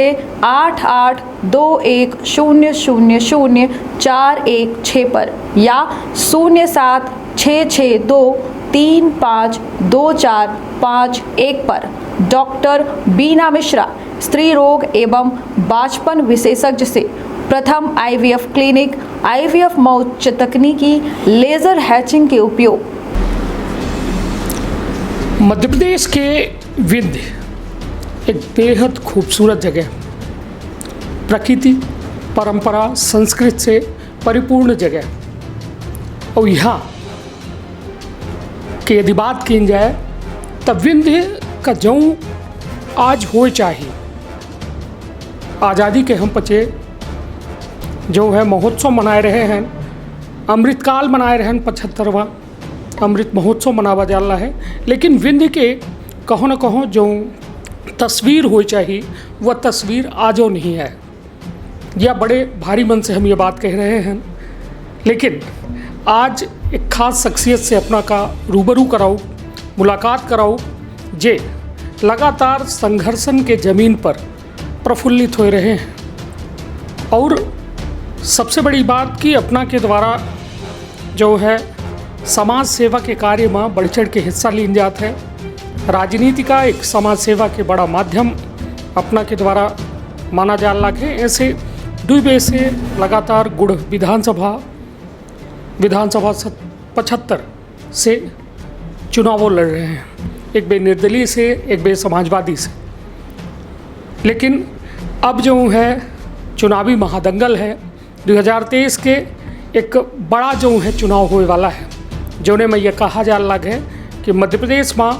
से 8821000416 पर या 076623524551 पर डॉक्टर बीना मिश्रा स्त्री रोग एवं बांझपन विशेषज्ञ से प्रथम IVF क्लिनिक IVF उच्च तकनीकी लेजर हैचिंग के उपयोग। मध्य प्रदेश के विंध्य एक बेहद खूबसूरत जगह, प्रकृति, परंपरा, संस्कृति से परिपूर्ण जगह। और यहाँ की यदि बात की जाए तब विंध्य का जो आज हो चाहिए, आज़ादी के हम पचे जो है महोत्सव मनाए रहे हैं, अमृतकाल मनाए रहे हैं, 75वां अमृत महोत्सव मनावा जा रहा है। लेकिन विंध्य के कहो न कहो जो तस्वीर हो चाहिए वह तस्वीर आजो नहीं है, या बड़े भारी मन से हम ये बात कह रहे हैं। लेकिन आज एक खास शख्सियत से अपना का रूबरू कराओ, मुलाकात कराओ, जे लगातार संघर्षण के ज़मीन पर प्रफुल्लित हो रहे हैं। और सबसे बड़ी बात कि अपना के द्वारा जो है समाज सेवा के कार्य में बढ़ चढ़ के हिस्सा लीन जाता है। राजनीति का एक समाज सेवा के बड़ा माध्यम अपना के द्वारा माना जा रहा है। ऐसे दुबे से लगातार गुड़ विधानसभा 75 से चुनाव लड़ रहे हैं, एक बे निर्दलीय से, एक बे समाजवादी से। लेकिन अब जो है चुनावी महादंगल है 2023 के, एक बड़ा जो है चुनाव होने वाला है, जोने में यह कहा जा रहा है कि मध्य प्रदेश में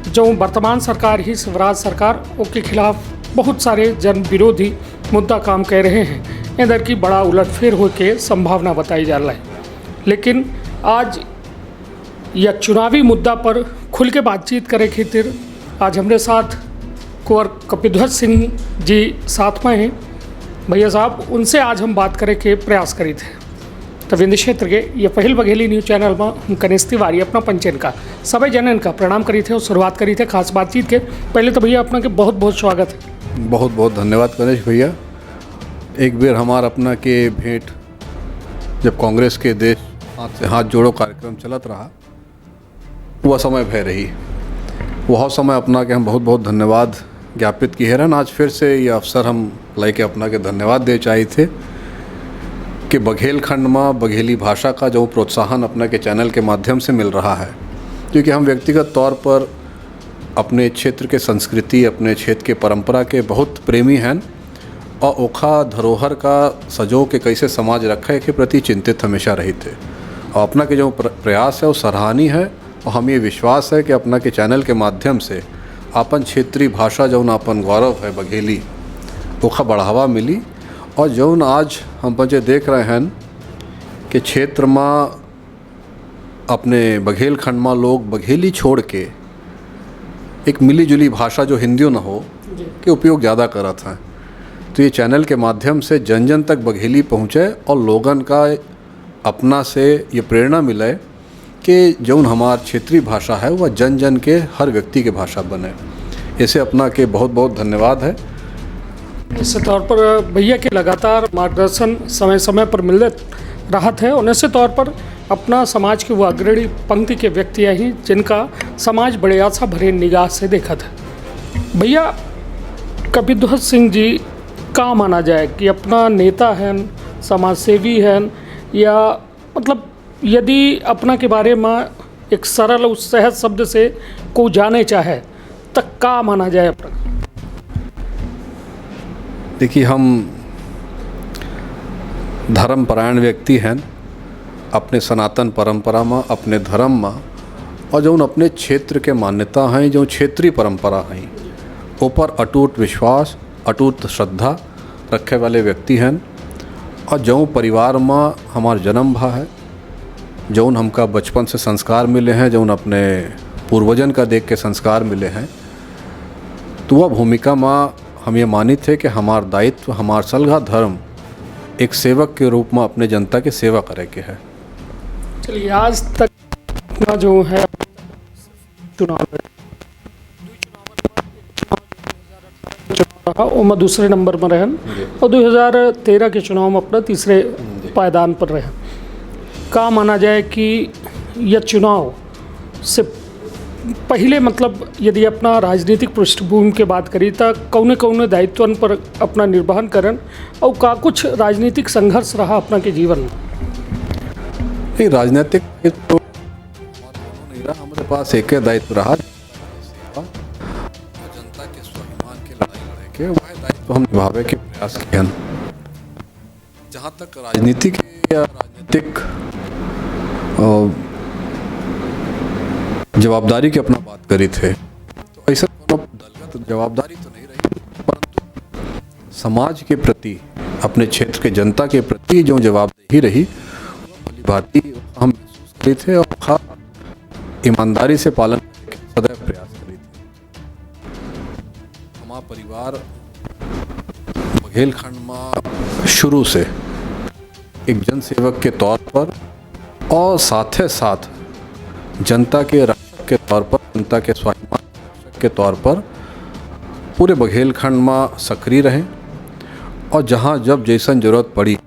जो वर्तमान सरकार ही शिवराज सरकार उसके खिलाफ बहुत सारे जन विरोधी मुद्दा काम कर रहे हैं। इधर की बड़ा उलटफेर हो के संभावना बताई जा रहा है। लेकिन आज यह चुनावी मुद्दा पर खुल के बातचीत करे खातिर आज हमारे साथ कुंवर कपिध्वज सिंह जी साथ में हैं। भैया साहब, उनसे आज हम बात करे के प्रयास करी थे। तो विंध्य क्षेत्र के ये पहल बघेली न्यूज़ चैनल में हम कनिष्ठ तिवारी अपना पंचन का सभी जनन का प्रणाम करी थे और शुरुआत करी थे खास बातचीत के। पहले तो भैया अपना के बहुत बहुत स्वागत है। बहुत बहुत धन्यवाद गणेश भैया। एक बेर हमार अपना के भेंट जब कांग्रेस के देश हाथ से हाथ जोड़ो कार्यक्रम चलत रहा, वह समय भय रही, वह समय अपना के हम बहुत बहुत धन्यवाद ज्ञापित किए रहन। आज फिर से ये अवसर हम लेके अपना के धन्यवाद दे चाहिए थे कि बघेलखंड में बघेली भाषा का जो प्रोत्साहन अपना के चैनल के माध्यम से मिल रहा है। क्योंकि हम व्यक्तिगत तौर पर अपने क्षेत्र के संस्कृति, अपने क्षेत्र के परंपरा के बहुत प्रेमी हैं और ओखा धरोहर का सजो के कैसे समाज रखे के प्रति चिंतित हमेशा रही थे। और अपना के जो प्रयास है वो सराहनीय है। और हम ये विश्वास है कि अपना के चैनल के माध्यम से अपन क्षेत्रीय भाषा जौन अपन गौरव है बघेली ओखा बढ़ावा मिली। और जौन आज हम बच्चे देख रहे हैं कि क्षेत्र में अपने बघेलखंड में लोग बघेली छोड़ के एक मिली जुली भाषा जो हिंदियों न हो के उपयोग ज़्यादा करत हैं। तो ये चैनल के माध्यम से जन जन तक बघेली पहुँचे और लोगन का अपना से ये प्रेरणा मिले कि जौन हमार क्षेत्रीय भाषा है वह जन जन के हर व्यक्ति के भाषा बने। इसे अपना के बहुत बहुत धन्यवाद है। इस तौर पर भैया के लगातार मार्गदर्शन समय समय पर मिल रहा है। और ऐसे तौर पर अपना समाज के वो अग्रणी पंक्ति के व्यक्ति ही जिनका समाज बड़े आशा भरे निगाह से देखा था। भैया कपिध्वज सिंह जी का माना जाए कि अपना नेता हैं, समाज सेवी हैं, या मतलब यदि अपना के बारे में एक सरल और सहज शब्द से को जाने चाहे तक का माना जाए अपना? देखिए, हम धर्मपरायण व्यक्ति हैं, अपने सनातन परंपरा में, अपने धर्म में, और जो अपने क्षेत्र के मान्यता हैं, जो क्षेत्रीय परंपरा हैं ऊपर अटूट विश्वास, अटूट श्रद्धा रखे वाले व्यक्ति हैं। और जो परिवार में हमार जन्म भा है, जौन हमका बचपन से संस्कार मिले हैं, जौन अपने पूर्वजन का देख के संस्कार मिले हैं, तो वह भूमिका में हम ये मानित है कि हमार दायित्व, हमार सलगा धर्म एक सेवक के रूप में अपने जनता के सेवा करे के है। चलिए, आज तक अपना जो है चुनाव रहा वो मैं दूसरे नंबर में रहन और 2013 के चुनाव में अपना तीसरे पायदान पर रहे। का माना जाए कि यह चुनाव से पहले मतलब यदि अपना राजनीतिक पृष्ठभूमि के बात करी तो कौने कौने दायित्वन पर अपना निर्वहन करन और का कुछ राजनीतिक संघर्ष रहा अपना के जीवन में? नहीं, राजनीतिक तो नहीं रहा, हमारे पास एक दायित्व रहा, जनता के स्वाभिमान की लड़ाई लड़े के वह दायित्व हम निभावे के प्रयास किए हैं। जहाँ तक राजनीति के या राजनीतिक जवाबदारी की अपना बात करी थे तो ऐसा दलगत जवाबदारी तो नहीं रही, परंतु समाज के प्रति, अपने क्षेत्र के जनता के प्रति जो जवाबदेही रही भली भांति हम महसूस करी थे और खास ईमानदारी से पालन करने के सदैव प्रयास करी थे। हमारा परिवार बघेलखंड में शुरू से एक जनसेवक के तौर पर और साथ ही साथ जनता के रक्षक के तौर पर, जनता के स्वाभिमान रक्षक के तौर पर पूरे बघेलखंड में सक्रिय रहे और जहाँ जब जैसन जरूरत पड़ी,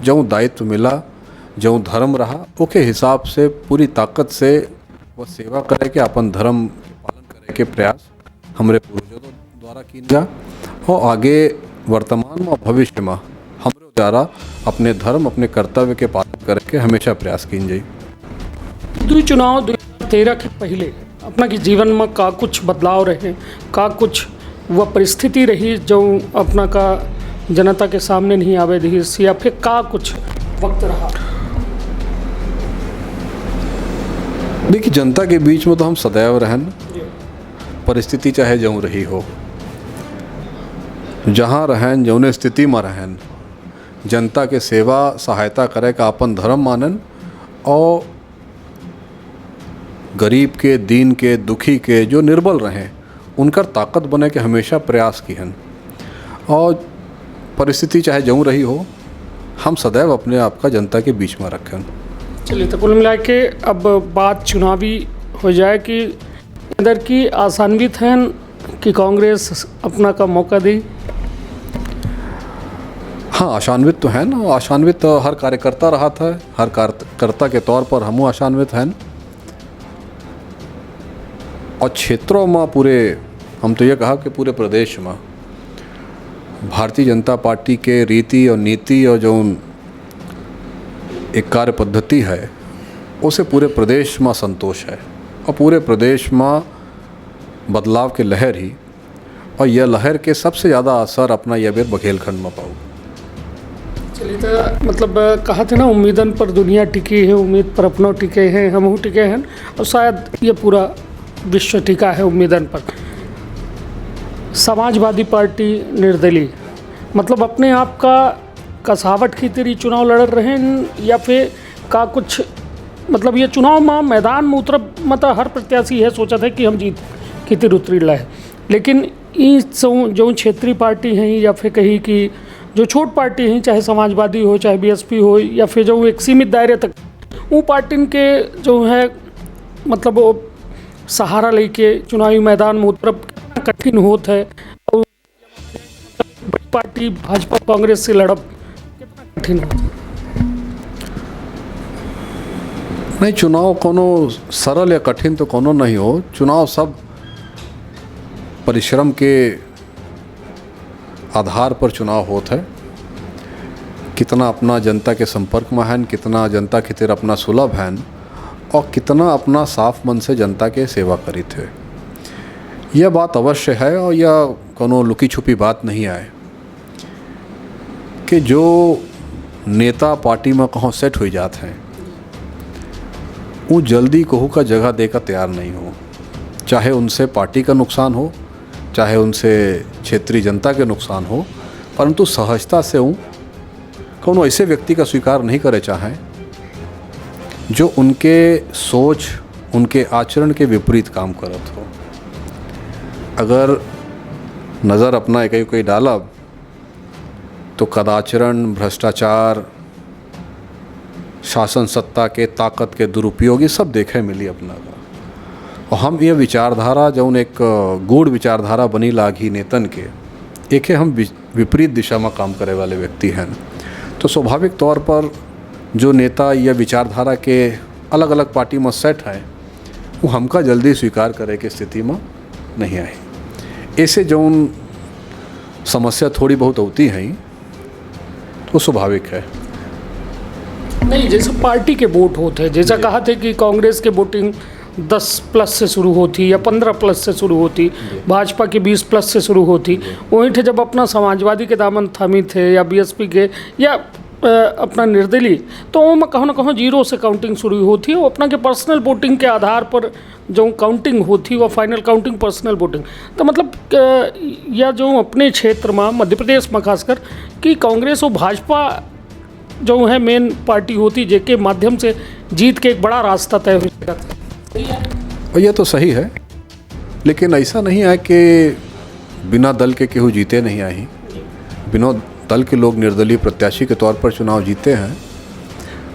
जो दायित्व मिला, जो धर्म रहा, ओके हिसाब से पूरी ताकत से वह सेवा करे के अपन धर्म पालन करे के प्रयास हमारे पूर्वजों द्वारा की जा और आगे वर्तमान में भविष्य में हमारे द्वारा अपने धर्म, अपने कर्तव्य के पालन करके हमेशा प्रयास की जाए। दो चुनाव 2013 के पहले अपना के जीवन में का कुछ बदलाव रहे, का कुछ वह परिस्थिति रही जो अपना का जनता के सामने नहीं आवे दी, या फिर का कुछ वक्त रहा? देखिए, जनता के बीच में तो हम सदैव रहन, परिस्थिति चाहे जऊँ रही हो, जहाँ रहन, जौने स्थिति में रहन, जनता के सेवा सहायता करे का अपन धर्म मानन और गरीब के, दीन के, दुखी के, जो निर्बल रहें उनकर ताकत बने के हमेशा प्रयास की हैं और परिस्थिति चाहे जऊँ रही हो, हम सदैव अपने आप का जनता के बीच में रखें। चलिए, तो कुल मिला के अब बात चुनावी हो जाए कि अंदर की आसान्वित हैं कि कांग्रेस अपना का मौका दी? हाँ, आशान्वित तो है ना, आशान्वित तो हर कार्यकर्ता रहा था, हर कार्यकर्ता के तौर पर हम आशान्वित हैं और क्षेत्रों में पूरे, हम तो ये कहा कि पूरे प्रदेश में भारतीय जनता पार्टी के रीति और नीति और जो एक कार्य पद्धति है उसे पूरे प्रदेश में संतोष है और पूरे प्रदेश में बदलाव के लहर ही, और यह लहर के सबसे ज़्यादा असर अपना यह बेर बघेलखंड में पाऊँ। चलिए, तो मतलब कहा थे ना, उम्मीदन पर दुनिया टिकी है, उम्मीद पर अपनों टिके हैं, हम टिके हैं और शायद ये पूरा विश्व टिका है उम्मीदन पर। समाजवादी पार्टी निर्दलीय मतलब अपने आप का कसावट की तेरी चुनाव लड़ रहे हैं या फिर का कुछ मतलब ये चुनाव में मैदान में उतर मतलब हर प्रत्याशी है सोचा था कि हम जीत की तिर उतरी लाए, लेकिन ये जो क्षेत्रीय पार्टी हैं या फिर कहीं की जो छोट पार्टी हैं, चाहे समाजवादी हो, चाहे बीएसपी हो, या फिर जो एक सीमित दायरे तक वो पार्टी के जो है मतलब वो सहारा लेके चुनावी मैदान में उतर कितना कठिन होता है और बड़ी पार्टी भाजपा कांग्रेस से लड़प कितना कठिन होता है? नहीं, चुनाव कोनो सरल या कठिन तो कोनो नहीं हो। चुनाव सब परिश्रम के आधार पर चुनाव होता है। कितना अपना जनता के संपर्क में है, कितना जनता की तरह अपना सुलभ है और कितना अपना साफ मन से जनता के सेवा करी थे, यह बात अवश्य है। और यह कोनो लुकी छुपी बात नहीं आए कि जो नेता पार्टी में कहों सेट हो जाते हैं वो जल्दी कहू का जगह देकर तैयार नहीं हो, चाहे उनसे पार्टी का नुकसान हो, चाहे उनसे क्षेत्रीय जनता के नुकसान हो, परंतु सहजता से हूँ कौन ऐसे व्यक्ति का स्वीकार नहीं करे चाहें जो उनके सोच, उनके आचरण के विपरीत काम करत हो। अगर नज़र अपना एक डाला तो कदाचरण, भ्रष्टाचार, शासन सत्ता के ताकत के दुरुपयोग ये सब देखे मिली अपना का। और हम ये विचारधारा जौन एक गूढ़ विचारधारा बनी लागी नेतन के, एक है हम विपरीत दिशा में काम करे वाले व्यक्ति हैं। तो स्वाभाविक तौर पर जो नेता या विचारधारा के अलग अलग पार्टी में सेट है वो हमका जल्दी स्वीकार करे के स्थिति में नहीं आई। ऐसे जो समस्या थोड़ी बहुत होती हैं तो स्वाभाविक है। नहीं, जैसे पार्टी के वोट होते हैं, जैसा कहा थे कि कांग्रेस के वोटिंग 10+ से शुरू होती या 15+ से शुरू होती, भाजपा की 20+ से शुरू होती। वहीं थे जब अपना समाजवादी के दामन थामी थे या बीएसपी के या अपना निर्दलीय, तो वो कहीं ना कहीं 0 से काउंटिंग शुरू होती है। वो अपना के पर्सनल वोटिंग के आधार पर जो काउंटिंग होती वो फाइनल काउंटिंग पर्सनल वोटिंग। तो मतलब या जो अपने क्षेत्र में मध्य प्रदेश में खासकर कि कांग्रेस और भाजपा जो है मेन पार्टी होती जिसके माध्यम से जीत के एक बड़ा रास्ता तय हो जाता है। और यह तो सही है, लेकिन ऐसा नहीं है कि बिना दल के केहू जीते नहीं आई। बिना दल के लोग निर्दलीय प्रत्याशी के तौर पर चुनाव जीते हैं,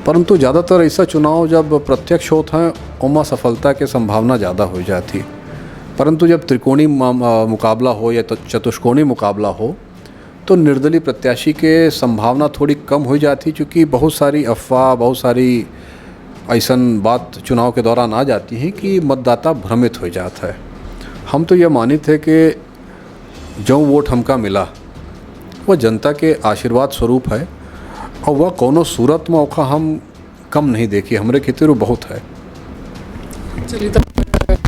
परंतु ज़्यादातर ऐसा चुनाव जब प्रत्यक्ष होता है उमा सफलता के संभावना ज़्यादा हो जाती। परंतु जब त्रिकोणीय मुकाबला हो या तो चतुष्कोणीय मुकाबला हो तो निर्दलीय प्रत्याशी के संभावना थोड़ी कम हो जाती, क्योंकि बहुत सारी अफवाह, बहुत सारी ऐसन बात चुनाव के दौरान आ जाती हैं कि मतदाता भ्रमित हो जाता है। हम तो यह मानित है कि जो वोट हमका मिला वह जनता के आशीर्वाद स्वरूप है और वह कोनो सूरत में औखा हम कम नहीं देखी, हमरे खितिर बहुत है। चलिए तब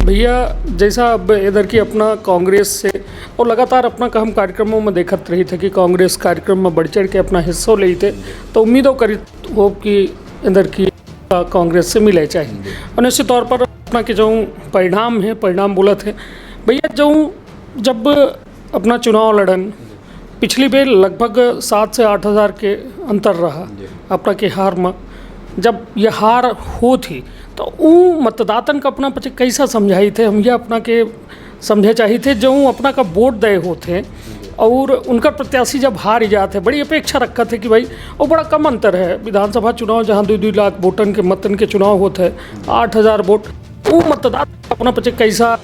भैया, जैसा अब इधर की अपना कांग्रेस से और लगातार अपना का हम कार्यक्रमों में देखते रही थे कि कांग्रेस कार्यक्रम में बढ़ चढ़ के अपना हिस्सा ले थे, तो उम्मीदों करी हो कि इधर की कांग्रेस से मिले चाहिए। और निश्चित तौर पर अपना के जो परिणाम है, परिणाम बोला थे भैया, जो जब अपना चुनाव लड़न पिछली बार लगभग 7 से 8 हज़ार के अंतर रहा अपना के हार में। जब यह हार हो थी तो वो मतदातन का अपना पचे कैसा समझाई थे, हम यह अपना के समझे चाहिए थे जो अपना का वोट दे होते और उनका प्रत्याशी जब हार जाते बड़ी अपेक्षा रखा थे कि भाई और बड़ा कम अंतर है। विधानसभा चुनाव जहाँ 2-2 लाख वोटन के मतन के चुनाव होते हैं, 8,000 वोट, वो मतदाता अपना पचे कैसा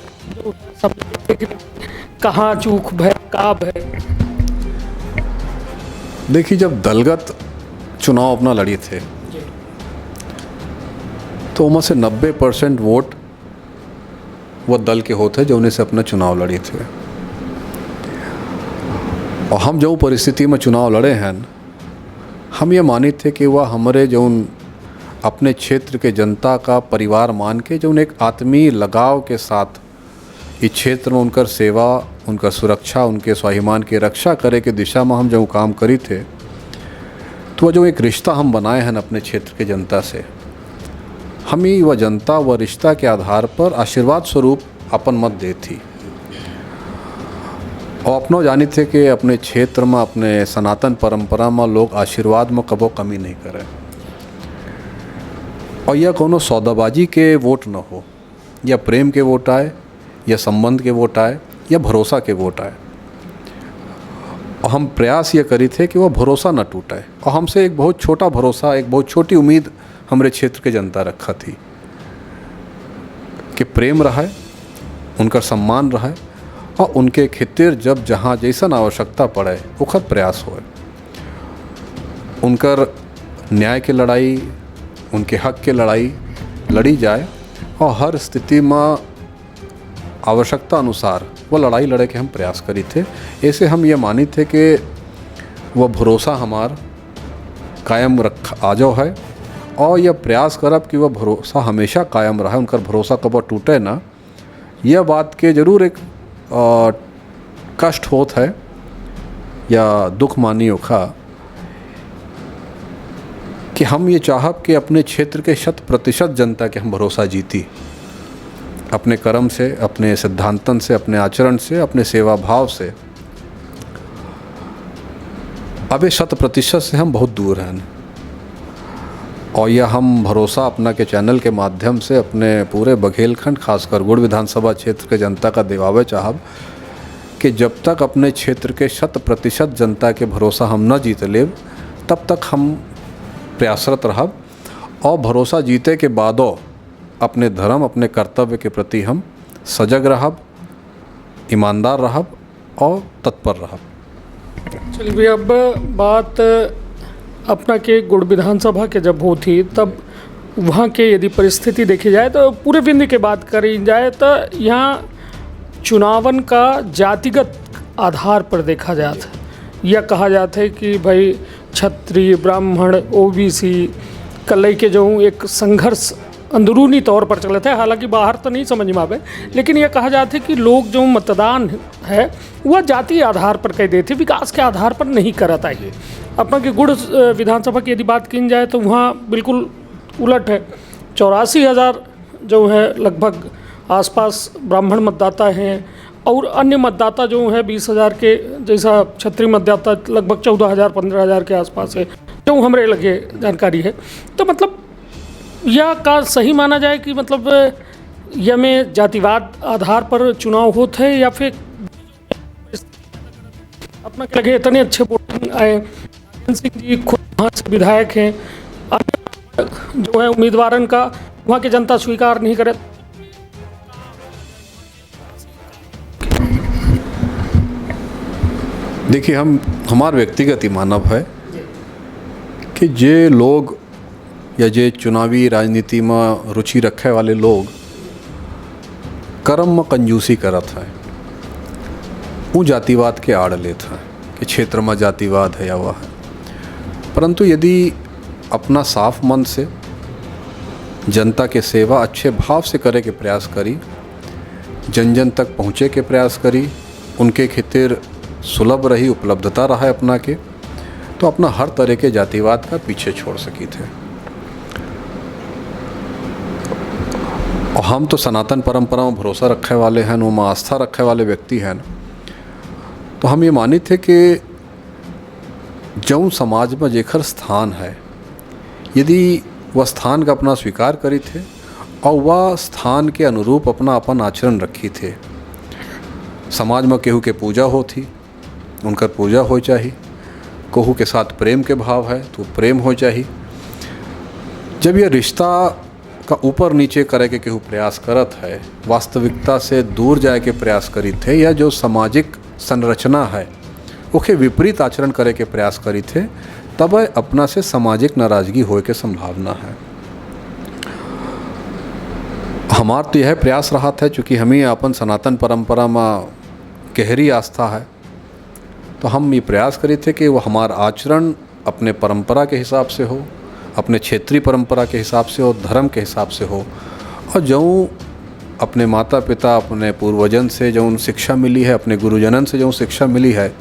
समझे कि कहाँ चूक भय का भय। देखिए, जब दलगत चुनाव अपना लड़ी थे तो उनमें से 90% वोट वो दल के होते जो उन्हें से अपना चुनाव लड़ी थे। और हम जो परिस्थिति में चुनाव लड़े हैं, हम ये मानी थे कि वह हमारे जो अपने क्षेत्र के जनता का परिवार मान के जो एक आत्मीय लगाव के साथ इस क्षेत्र में उनकर सेवा, उनका सुरक्षा, उनके स्वाभिमान की रक्षा करे के दिशा में हम जो काम करी थे, तो वह जो एक रिश्ता हम बनाए हैं अपने क्षेत्र के जनता से, हम ही वह जनता व रिश्ता के आधार पर आशीर्वाद स्वरूप अपन मत दे थी। और अपनों जानी थे कि अपने क्षेत्र में, अपने सनातन परंपरा में लोग आशीर्वाद में कबो कमी नहीं करें और यह कोनो सौदाबाजी के वोट न हो, या प्रेम के वोट आए, या संबंध के वोट आए, या भरोसा के वोट आए। और हम प्रयास ये करी थे कि वह भरोसा न टूटे। और हमसे एक बहुत छोटा भरोसा, एक बहुत छोटी उम्मीद हमारे क्षेत्र के जनता रखा थी कि प्रेम रहा, उनका सम्मान रहा और उनके खितिर जब जहाँ जैसा आवश्यकता पड़े उखद प्रयास हो, उनकर न्याय की लड़ाई, उनके हक की लड़ाई लड़ी जाए और हर स्थिति में आवश्यकता अनुसार वो लड़ाई लड़े के हम प्रयास करी थे। ऐसे हम ये मानी थे कि वह भरोसा हमार कायम रख आ जाओ है और यह प्रयास करब कि वह भरोसा हमेशा कायम रहे, उनका भरोसा कब टूटे ना। यह बात के ज़रूर एक कष्ट होता है या दुख मानी ओखा कि हम ये चाहब कि अपने क्षेत्र के 100% जनता के हम भरोसा जीती, अपने कर्म से, अपने सिद्धांतन से, अपने आचरण से, अपने सेवा भाव से। अब ये 100% से हम बहुत दूर हैं और यह हम भरोसा अपना के चैनल के माध्यम से अपने पूरे बघेलखंड, खासकर गुड़ विधानसभा क्षेत्र के जनता का दिवावे चाहब कि जब तक अपने क्षेत्र के 100% जनता के भरोसा हम न जीत लेब तब तक हम प्रयासरत रहब और भरोसा जीते के बादों अपने धर्म, अपने कर्तव्य के प्रति हम सजग रहब, ईमानदार रहब और तत्पर रहब। चलिए भैया, अब बात अपना के गुड़ विधानसभा के जब होती तब वहाँ के यदि परिस्थिति देखी जाए तो पूरे विंध्य के बात करी जाए तो यहाँ चुनावन का जातिगत आधार पर देखा जाता है। यह कहा जाता है कि भाई क्षत्रिय, ब्राह्मण, ओबीसी कल के जो एक संघर्ष अंदरूनी तौर पर चलता है, हालांकि बाहर तो नहीं समझ में आवे, लेकिन यह कहा जाता है कि लोग जो मतदान है वह जातीय आधार पर कह देते, विकास के आधार पर नहीं करता है। अपना के गुड़ विधानसभा की यदि बात की जाए तो वहाँ बिल्कुल उलट है। 84,000 जो है लगभग आसपास ब्राह्मण मतदाता हैं और अन्य मतदाता जो है 20,000 के जैसा क्षत्रिय मतदाता लगभग 14,000 15,000 के आसपास है, जो हमारे लगे जानकारी है। तो मतलब यह का सही माना जाए कि मतलब यह में जातिवाद आधार पर चुनाव होते हैं या फिर अपना क्या लगे इतने अच्छे वोटिंग आए, सिंह जी खुद वहाँ से विधायक हैं, जो है उम्मीदवारों का वहाँ की जनता स्वीकार नहीं करे। देखिए, हमारा व्यक्तिगत ही मानव है कि जे लोग या जे चुनावी राजनीति में रुचि रखे वाले लोग कर्म में कंजूसी करत हैं, वो जातिवाद के आड़ लेत हैं कि क्षेत्र में जातिवाद है या वह है। परंतु यदि अपना साफ मन से जनता के सेवा अच्छे भाव से करे के प्रयास करी, जन जन तक पहुँचे के प्रयास करी, उनके खातिर सुलभ रही उपलब्धता रहा अपना के, तो अपना हर तरह के जातिवाद का पीछे छोड़ सकी थे। और हम तो सनातन परंपरा में भरोसा रखे वाले हैं, उनमें आस्था रखे वाले व्यक्ति हैं, तो हम ये मानी थे कि जौन समाज में जेखर स्थान है, यदि वह स्थान का अपना स्वीकार करी थे और वह स्थान के अनुरूप अपना अपन आचरण रखी थे। समाज में केहू के पूजा होती, उनकर पूजा हो चाहिए, कोहू के साथ प्रेम के भाव है तो प्रेम हो चाहिए। जब यह रिश्ता का ऊपर नीचे करे के केहू प्रयास करत है, वास्तविकता से दूर जाए के प्रयास करी थे, या जो सामाजिक संरचना है ओके विपरीत आचरण करे के प्रयास करी थे, तब अपना से सामाजिक नाराजगी होए के संभावना है। हमार तो यह प्रयास रहा था, चूँकि हमें अपन सनातन परंपरा में गहरी आस्था है, तो हम ये प्रयास करे थे कि वो हमारा आचरण अपने परंपरा के हिसाब से हो, अपने क्षेत्रीय परंपरा के हिसाब से हो, धर्म के हिसाब से हो, और जो अपने माता पिता, अपने पूर्वजन से जो शिक्षा मिली है, अपने गुरुजनन से जो शिक्षा मिली है,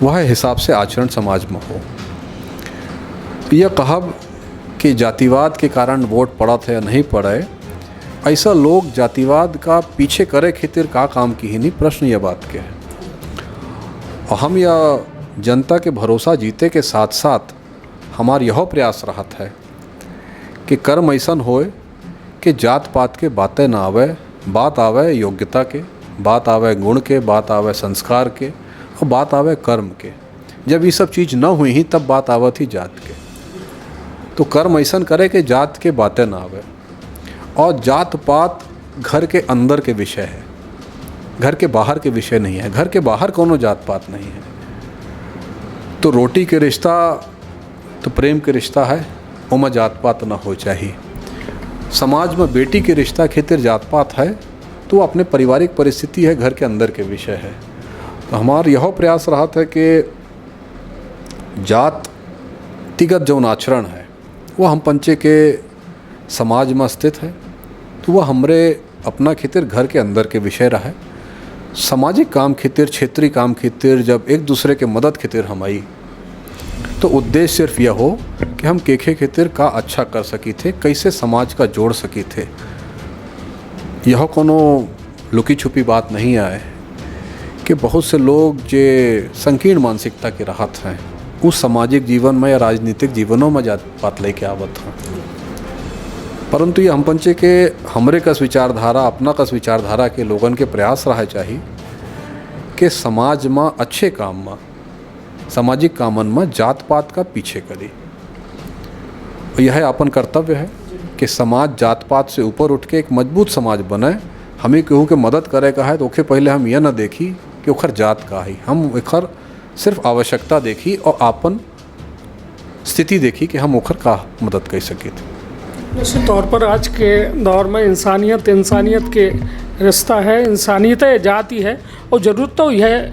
वह हिसाब से आचरण समाज में हो। यह कहब कि जातिवाद के कारण वोट पड़ा था या नहीं पड़े, ऐसा लोग जातिवाद का पीछे करे खातिर का काम की ही नहीं, प्रश्न यह बात के है। और हम यह जनता के भरोसा जीते के साथ साथ हमार यह प्रयास रहा है कि कर्म ऐसन होए कि जात पात के बातें ना आवे, बात आवे योग्यता के, बात आवे गुण के, बात आवे संस्कार के, और बात आवे कर्म के। जब ये सब चीज़ न हुई ही तब बात आवत ही जात के। तो कर्म ऐसन करे कि जात के बातें ना आवे, और जात पात घर के अंदर के विषय है, घर के बाहर के विषय नहीं है। घर के बाहर कोनो जात पात नहीं है। तो रोटी के रिश्ता तो प्रेम के रिश्ता है, उमा जात पात ना हो चाहिए। समाज में बेटी के रिश्ता खातिर जात पात है तो अपने पारिवारिक परिस्थिति है, घर के अंदर के विषय है। तो हमारा यह प्रयास रहा था कि जातिगत जो आचरण है वो हम पंचे के समाज में स्थित है, तो वह हमरे अपना खातिर घर के अंदर के विषय रहा है। सामाजिक काम खातिर, क्षेत्रीय काम खातिर जब एक दूसरे के मदद खातिर हम आई, तो उद्देश्य सिर्फ यह हो कि हम केखे खातिर का अच्छा कर सकी थे, कैसे समाज का जोड़ सकी थे। यह कोनो लुकी छुपी बात नहीं आए कि बहुत से लोग जे संकीर्ण मानसिकता के राहत हैं, उस सामाजिक जीवन में या राजनीतिक जीवनों में जात पात लेके आवत हैं। परंतु ये हम पंचे के हमरे कस विचारधारा, अपना कस विचारधारा के लोगन के प्रयास रहा चाहिए कि समाज में अच्छे काम में, सामाजिक कामन में जात पात का पीछे करी। यह अपन कर्तव्य है कि समाज जात पात से ऊपर उठ के एक मजबूत समाज बने। हमें केहू के मदद करे का है तो ओके पहले हम यह ना देखी कि कि ओखर जात का ही, हम ओखर सिर्फ आवश्यकता देखी और आपन स्थिति देखी कि हम ओखर का मदद कर सके थे। निश्चित तौर पर आज के दौर में इंसानियत के रिश्ता है, इंसानियत जाति है और ज़रूरत तो यह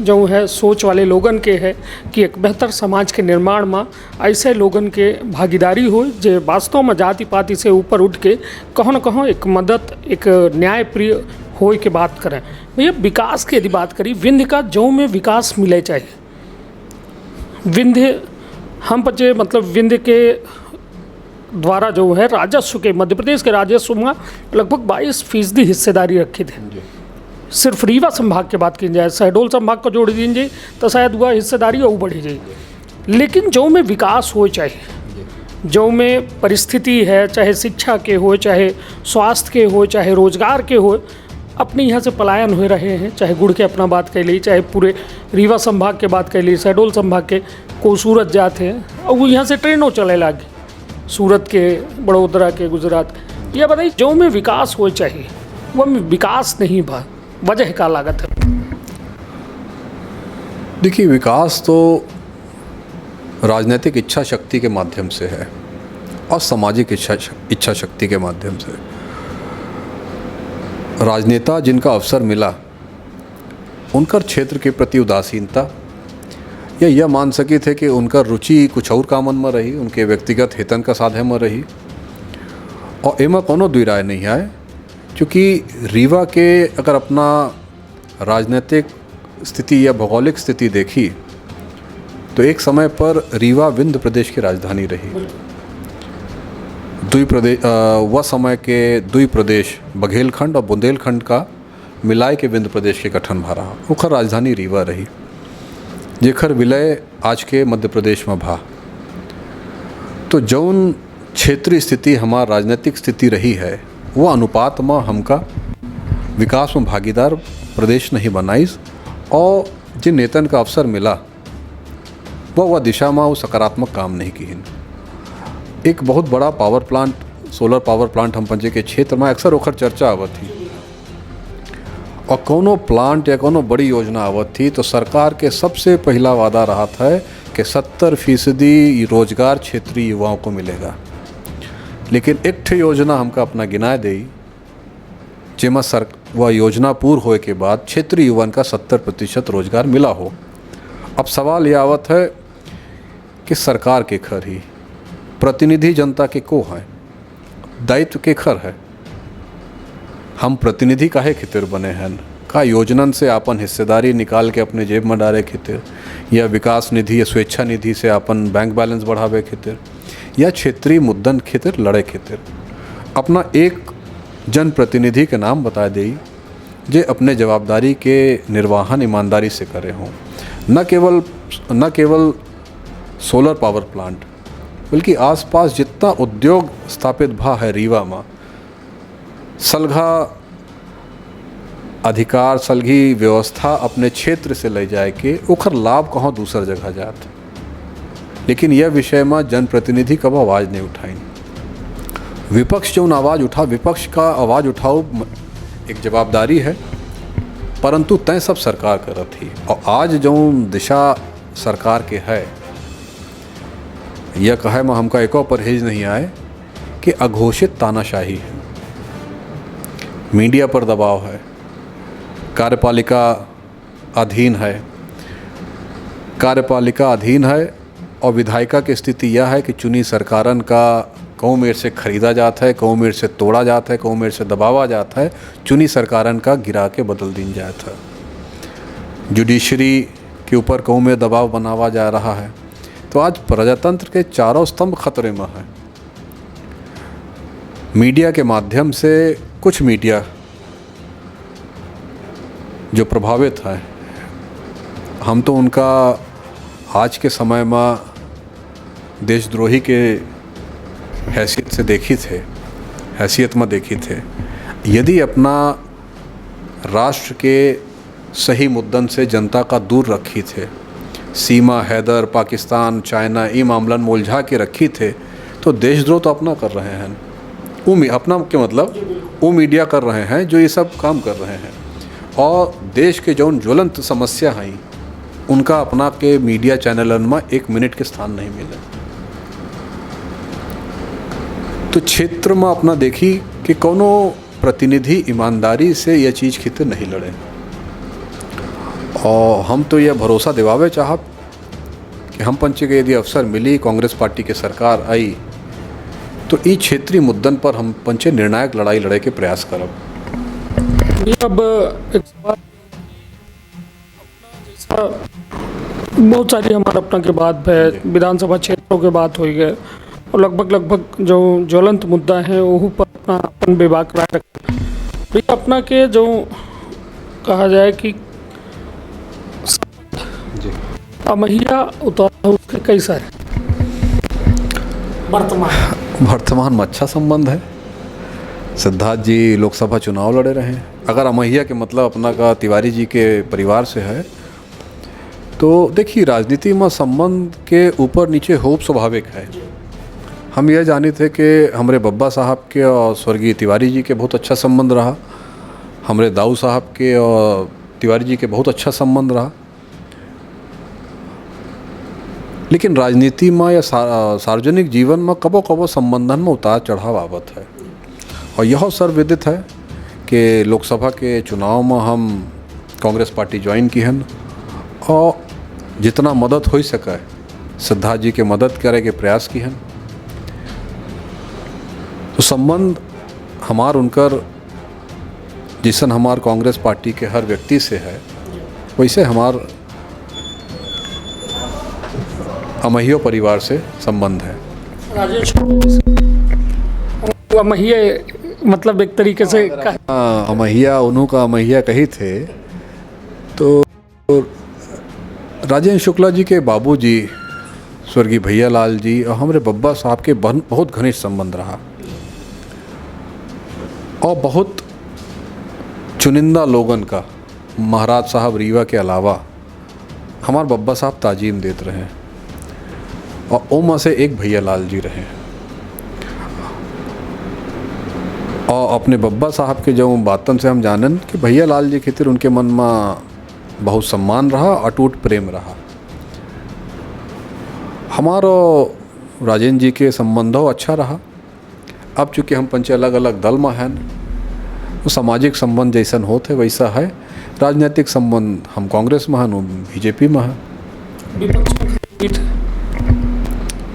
जो है सोच वाले लोगन के है कि एक बेहतर समाज के निर्माण में ऐसे लोगन के भागीदारी हो जो वास्तव में जाति पाति से ऊपर उठ के कहों न कहों एक मदद, एक न्याय प्रिय हो के बात करें। भैया विकास की यदि बात करी, विंध्य का जो में विकास मिले चाहिए, विंध्य हम बच्चे मतलब विंध्य के द्वारा जो है राजस्व के, मध्य प्रदेश के राजस्व में लगभग 22% हिस्सेदारी रखी थी। सिर्फ रीवा संभाग की बात की जाए, शहडोल संभाग को जोड़ दीजिए तो शायद वह हिस्सेदारी और बढ़ी जाएगी। लेकिन जो में विकास हो चाहिए, जो में परिस्थिति है, चाहे शिक्षा के हो, चाहे स्वास्थ्य के हो, चाहे रोजगार के हो, अपने यहाँ से पलायन हो रहे हैं। चाहे गुड़ के अपना बात कर ली, चाहे पूरे रीवा संभाग के बात कर ली, शहडोल संभाग के को सूरत जाते हैं और वो यहाँ से ट्रेनों चले लगे, सूरत के, बड़ोदरा के, गुजरात के। यह बताइए जो में विकास हो चाहिए वह में विकास नहीं भा, वजह का लागत है। देखिए, विकास तो राजनीतिक इच्छा शक्ति के माध्यम से है और सामाजिक इच्छा शक्ति के माध्यम से। राजनेता जिनका अवसर मिला उनकर क्षेत्र के प्रति उदासीनता या यह मान सके थे कि उनका रुचि कुछ और कामन में रही, उनके व्यक्तिगत हितन का साधन में रही। और एमा कोनो दुई राय नहीं है, क्योंकि रीवा के अगर अपना राजनीतिक स्थिति या भौगोलिक स्थिति देखी तो एक समय पर रीवा विंध्य प्रदेश की राजधानी रही। वह समय के दुई प्रदेश बघेलखंड और बुंदेलखंड का मिलाए के विंध्य प्रदेश के गठन भरा, ओखर राजधानी रीवा रही, जेखर विलय आज के मध्य प्रदेश में भा। तो जौन क्षेत्रीय स्थिति हमार राजनीतिक स्थिति रही है वह अनुपात में हमका विकास में भागीदार प्रदेश नहीं बनाइस और जिन नेतन का अवसर मिला वह दिशा में वो सकारात्मक काम नहीं की। एक बहुत बड़ा power plant, solar power plant हम पंजे के क्षेत्र में अक्सर ओखर चर्चा आवत थी और कोनो प्लांट या कोनो बड़ी योजना आवत थी तो सरकार के सबसे पहला वादा रहा था कि 70% रोजगार क्षेत्रीय युवाओं को मिलेगा। लेकिन एक ठे योजना हमका अपना गिनाए दी जेमा वह योजना पूर्ण होए के बाद क्षेत्रीय युवान का 70% रोजगार मिला हो। अब सवाल यह आवत है कि सरकार के खर ही, प्रतिनिधि जनता के को है, दायित्व के खर है। हम प्रतिनिधि काहे खातिर बने हैं? का योजनन से अपन हिस्सेदारी निकाल के अपने जेब में डाले खातिर, या विकास निधि या स्वेच्छा निधि से अपन बैंक बैलेंस बढ़ावे खातिर, या क्षेत्रीय मुद्दन खातिर लड़े खातिर? अपना एक जनप्रतिनिधि के नाम बता दे जे अपने जवाबदारी के निर्वहन ईमानदारी से करे हों। न केवल सोलर पावर प्लांट बल्कि आसपास जितना उद्योग स्थापित भा है रीवा में, सलघा अधिकार, सलघी व्यवस्था अपने क्षेत्र से ले जाए के ओखर लाभ कहाँ दूसर जगह जात। लेकिन यह विषय में जनप्रतिनिधि कब आवाज़ नहीं उठाई। विपक्ष जो आवाज़ उठा, विपक्ष का आवाज़ उठाओ एक जवाबदारी है, परंतु तय सब सरकार करत थी। और आज जो दिशा सरकार के है, यह कहे में हमका एको परहेज नहीं आए कि अघोषित तानाशाही है, मीडिया पर दबाव है, कार्यपालिका अधीन है और विधायिका की स्थिति यह है कि चुनी सरकारन का कौन मेर से खरीदा जाता है, कौन मेर से तोड़ा जाता है, कौन मेर से दबावा जाता है, चुनी सरकारन का गिरा के बदल दिन जाता है। जुडिशरी के ऊपर कौन में दबाव बनावा जा रहा है। तो आज प्रजातंत्र के चारों स्तंभ खतरे में है। मीडिया के माध्यम से कुछ मीडिया जो प्रभावित है, हम तो उनका आज के समय में देशद्रोही के हैसियत में देखी थे। यदि अपना राष्ट्र के सही मुद्दन से जनता का दूर रखी थे, सीमा, हैदर, पाकिस्तान, चाइना ये मामलन में उलझा के रखी थे, तो देशद्रोह तो अपना कर रहे हैं। अपना के मतलब वो मीडिया कर रहे हैं जो ये सब काम कर रहे हैं। और देश के जौन ज्वलंत समस्या हैं उनका अपना के मीडिया चैनलन में 1 मिनट के स्थान नहीं मिले। तो क्षेत्र में अपना देखी कि कोनो प्रतिनिधि ईमानदारी से यह चीज़ खिते नहीं लड़े, और हम तो यह भरोसा दिवावे चाहब कि हम पंचे के यदि अवसर मिली, कांग्रेस पार्टी के सरकार आई, तो ई क्षेत्रीय मुद्दन पर हम पंचे निर्णायक लड़ाई लड़े के प्रयास करब। अब एक सवाल, जैसा बहुत सारी हमारे अपना के बात है, विधानसभा क्षेत्रों के बात हो गए, और लगभग जो ज्वलंत मुद्दा है वो पर अपना अपन विभाग राय रखें। भैया अपना के जो कहा जाए कि अमहिया उतारा उसके कई सारे वर्तमान में अच्छा संबंध है। सिद्धार्थ जी लोकसभा चुनाव लड़े रहे हैं। अगर अमहिया के मतलब अपना का तिवारी जी के परिवार से है, तो देखिए राजनीति में संबंध के ऊपर नीचे होप स्वाभाविक है। हम यह जाने थे कि हमारे बब्बा साहब के और स्वर्गीय तिवारी जी के बहुत अच्छा संबंध रहा, हमारे दाऊ साहब के और तिवारी जी के बहुत अच्छा संबंध रहा, लेकिन राजनीति में या सार्वजनिक जीवन में कबो कबो संबंधन में उतार चढ़ाव आवत है। और यह सर्वविदित है कि लोकसभा के चुनाव में हम कांग्रेस पार्टी ज्वाइन की हन, और जितना मदद हो सके सिद्धार्थ जी के मदद करे के प्रयास की हन। तो संबंध हमार उनकर जिसन हमार कांग्रेस पार्टी के हर व्यक्ति से है, वैसे हमार अमहियो परिवार से संबंध है। राजेश अमहिया मतलब एक तरीके से अमहिया उन्हों का अमहिया कही थे। तो राजेंद्र शुक्ला जी के बाबूजी स्वर्गीय भैया लाल जी और हमारे बब्बा साहब के बहुत घनिष्ठ संबंध रहा, और बहुत चुनिंदा लोगन का महाराज साहब रीवा के अलावा हमारे बब्बा साहब ताजीम देते रहे, और ओमा से एक भैया लाल जी रहे। और अपने बब्बा साहब के जो बातन से हम जानन कि भैया लाल जी खातिर उनके मन में बहुत सम्मान रहा, अटूट प्रेम रहा। हमारो राजेंद्र जी के संबंधों अच्छा रहा। अब चूँकि हम पंचे अलग अलग दल में हैं, तो सामाजिक संबंध जैसन होते वैसा है। राजनीतिक संबंध हम कांग्रेस में हैं, बीजेपी में हैं।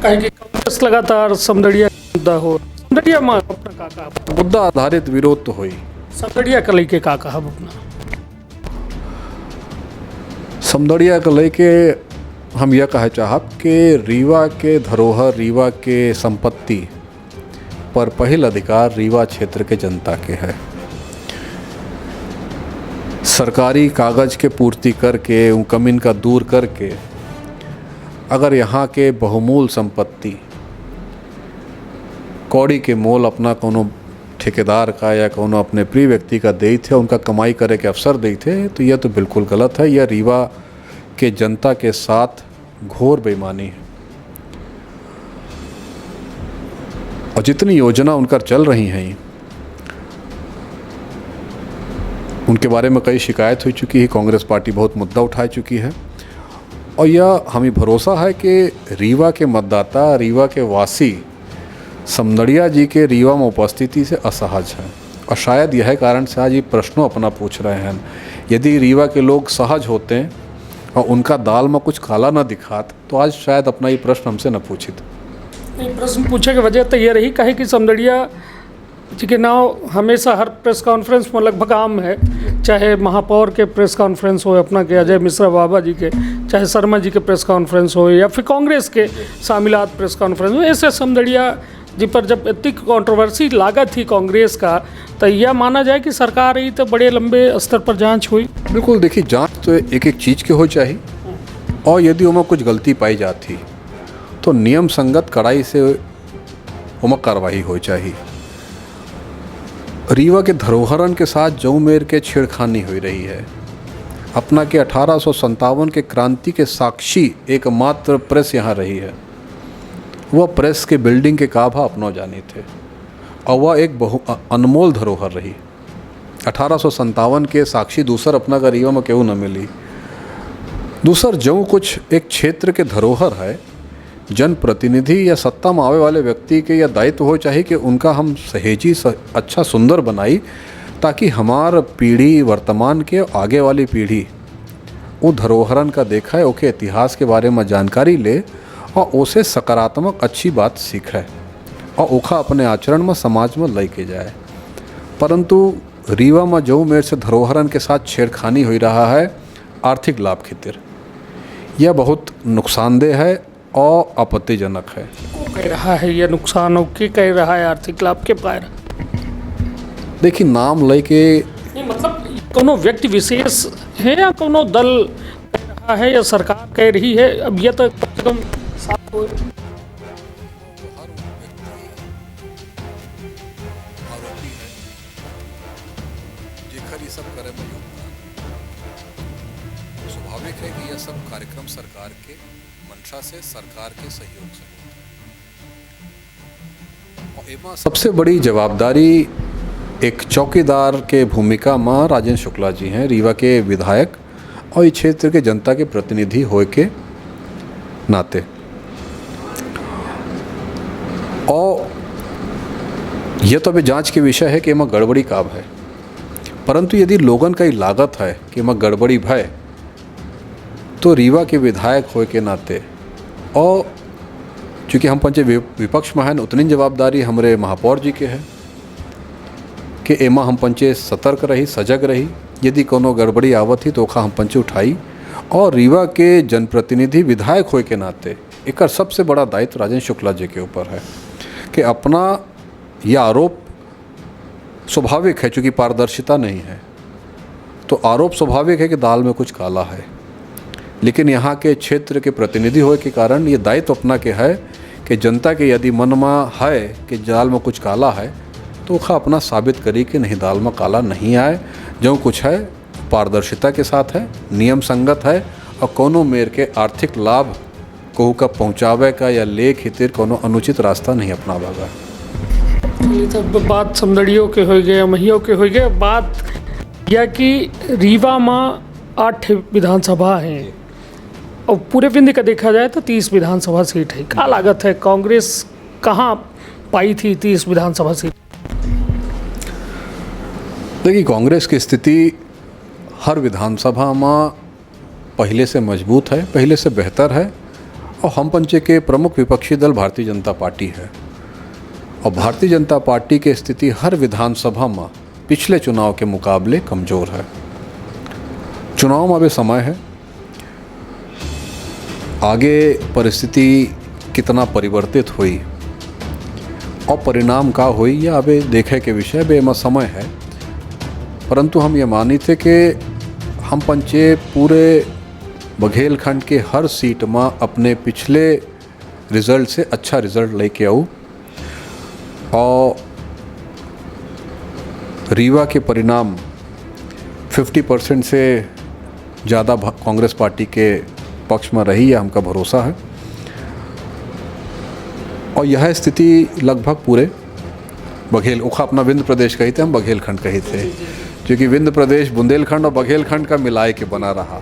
कांग्रेस लगातार समदड़िया मुद्दा हो, समदड़िया में अपना काका मुद्दा आधारित विरोध तो हुई। समदड़िया के लेके का कहा अपना समदड़िया को लेके हम यह कहे चाहब कि रीवा के धरोहर, रीवा के संपत्ति पर पहल अधिकार रीवा क्षेत्र के जनता के है। सरकारी कागज के पूर्ति करके उन कमीन का दूर करके अगर यहाँ के बहुमूल संपत्ति कौड़ी के मोल अपना कोनो ठेकेदार का या कोनो अपने प्रिय व्यक्ति का दे थे, उनका कमाई करे के अवसर दे थे, तो यह तो बिल्कुल गलत है। यह रीवा के जनता के साथ घोर बेईमानी है। और जितनी योजना उनका चल रही हैं उनके बारे में कई शिकायत हो चुकी है, कांग्रेस पार्टी बहुत मुद्दा उठा चुकी है। और यह हमें भरोसा है कि रीवा के मतदाता, रीवा के वासी समदड़िया जी के रीवा में उपस्थिति से असहज हैं, और शायद यह कारण से आज ये प्रश्नों अपना पूछ रहे हैं। यदि रीवा के लोग सहज होते हैं और उनका दाल में कुछ काला ना दिखात, तो आज शायद अपना ये प्रश्न हमसे न पूछित। ये प्रश्न पूछे की वजह तो ये रही कहे कि समदड़िया जी के नाव हमेशा हर प्रेस कॉन्फ्रेंस में लगभग आम है, चाहे महापौर के प्रेस कॉन्फ्रेंस हो, अपना के अजय मिश्रा बाबा जी के, चाहे शर्मा जी के प्रेस कॉन्फ्रेंस हो, या फिर कांग्रेस के शामिलात प्रेस कॉन्फ्रेंस हो। ऐसे समदड़िया जी पर जब इतनी कंट्रोवर्सी लागत थी कांग्रेस का, तो यह माना जाए कि सरकार रही तो बड़े लंबे स्तर पर जांच हुई। बिल्कुल, देखिए जांच तो एक एक चीज़ के हो चाहिए, और यदि उनमें कुछ गलती पाई जाती तो नियम संगत कड़ाई से उनमें कार्रवाई हो चाहिए। रीवा के धरोहरन के साथ जौमेर के छेड़खानी हो रही है। अपना के 1857 के क्रांति के साक्षी एकमात्र प्रेस यहाँ रही है। वह प्रेस के बिल्डिंग के काभा अपनों जाने थे, और वह एक अनमोल धरोहर रही। 1857 के साक्षी दूसर अपना का रीवा में केहू न मिली। दूसर जो कुछ एक क्षेत्र के धरोहर है, जनप्रतिनिधि या सत्ता में आवे वाले व्यक्ति के यह दायित्व हो चाहिए कि उनका हम सहेजी अच्छा सुंदर बनाई, ताकि हमार पीढ़ी वर्तमान के आगे वाली पीढ़ी वो धरोहरन का देखा है, ओके इतिहास के बारे में जानकारी ले और उसे सकारात्मक अच्छी बात सीखे और ओखा अपने आचरण में समाज में लेके जाए। परंतु रीवा में जो मेरे से धरोहरन के साथ छेड़खानी हो रहा है आर्थिक लाभ खातिर, यह बहुत नुकसानदेह है और आपत्तिजनक है। कह रहा है यह नुकसान हो के कह रहा है आर्थिक लाभ के पार। देखिए नाम लेके नहीं, मतलब कोनो व्यक्ति विशेष है या कोनो दल कह रहा है या सरकार कह रही है, अब यह तो कम से कम साफ हो। स्वाभाविक है कि यह सब कार्यक्रम सरकार के मंशा से, सरकार के सहयोग से, और एमा सबसे बड़ी जवाबदारी एक चौकीदार के भूमिका में राजेंद्र शुक्ला जी हैं, रीवा के विधायक और इस क्षेत्र के जनता के प्रतिनिधि होए के नाते। और यह तो अभी जांच के विषय है कि एमा गड़बड़ी काब है, परंतु यदि लोगन का ही लागत है कि एमा गड़बड़ी भय, तो रीवा के विधायक होए के नाते और चूँकि हम पंचे विपक्ष में हैं, उतनी जवाबदारी हमारे महापौर जी के है कि एमा हम पंचे सतर्क रही, सजग रही, यदि कोनो गड़बड़ी आवत ही तो ओखा हम पंचे उठाई। और रीवा के जनप्रतिनिधि विधायक होए के नाते एक सबसे बड़ा दायित्व राजेंद्र शुक्ला जी के ऊपर है कि अपना यह आरोप स्वाभाविक है, चूँकि पारदर्शिता नहीं है तो आरोप स्वाभाविक है कि दाल में कुछ काला है, लेकिन यहाँ के क्षेत्र के प्रतिनिधि होए के कारण ये दायित्व अपना के है कि जनता के यदि मन में है कि दाल में कुछ काला है तो ओखा अपना साबित करी कि नहीं, दाल में काला नहीं आए, जो कुछ है पारदर्शिता के साथ है, नियम संगत है और कोनो मेर के आर्थिक लाभ कहू का पहुँचावे का या ले खातिर कोनो अनुचित रास्ता नहीं अपनावेगा। ये सब बात समदड़ियों के हो गए, महियों के हो गए। बात यह कि रीवा में 8 विधानसभा हैं और पूरे विंध्य का देखा जाए तो 30 विधानसभा सीट है। क्या लागत है कांग्रेस कहाँ पाई थी 30 विधानसभा सीट? देखिए कांग्रेस की स्थिति हर विधानसभा में पहले से मजबूत है, पहले से बेहतर है और हम पंचे के प्रमुख विपक्षी दल भारतीय जनता पार्टी है और भारतीय जनता पार्टी की स्थिति हर विधानसभा में पिछले चुनाव के मुकाबले कमज़ोर है। चुनाव में अभी समय है, आगे परिस्थिति कितना परिवर्तित हुई और परिणाम का हुई या अभी देखे के विषय बेमा समय है। परंतु हम ये मानी थे कि हम पंचे पूरे बघेलखंड के हर सीट में अपने पिछले रिज़ल्ट से अच्छा रिज़ल्ट लेके आऊँ और रीवा के परिणाम 50% से ज़्यादा कांग्रेस पार्टी के पक्ष में रही है, हमका भरोसा है। और यह स्थिति लगभग पूरे बघेल ओखा अपना विंध्य प्रदेश कही थे, हम बघेलखंड कही थे, क्योंकि विंध्य प्रदेश बुंदेलखंड और बघेलखंड का मिलाए के बना रहा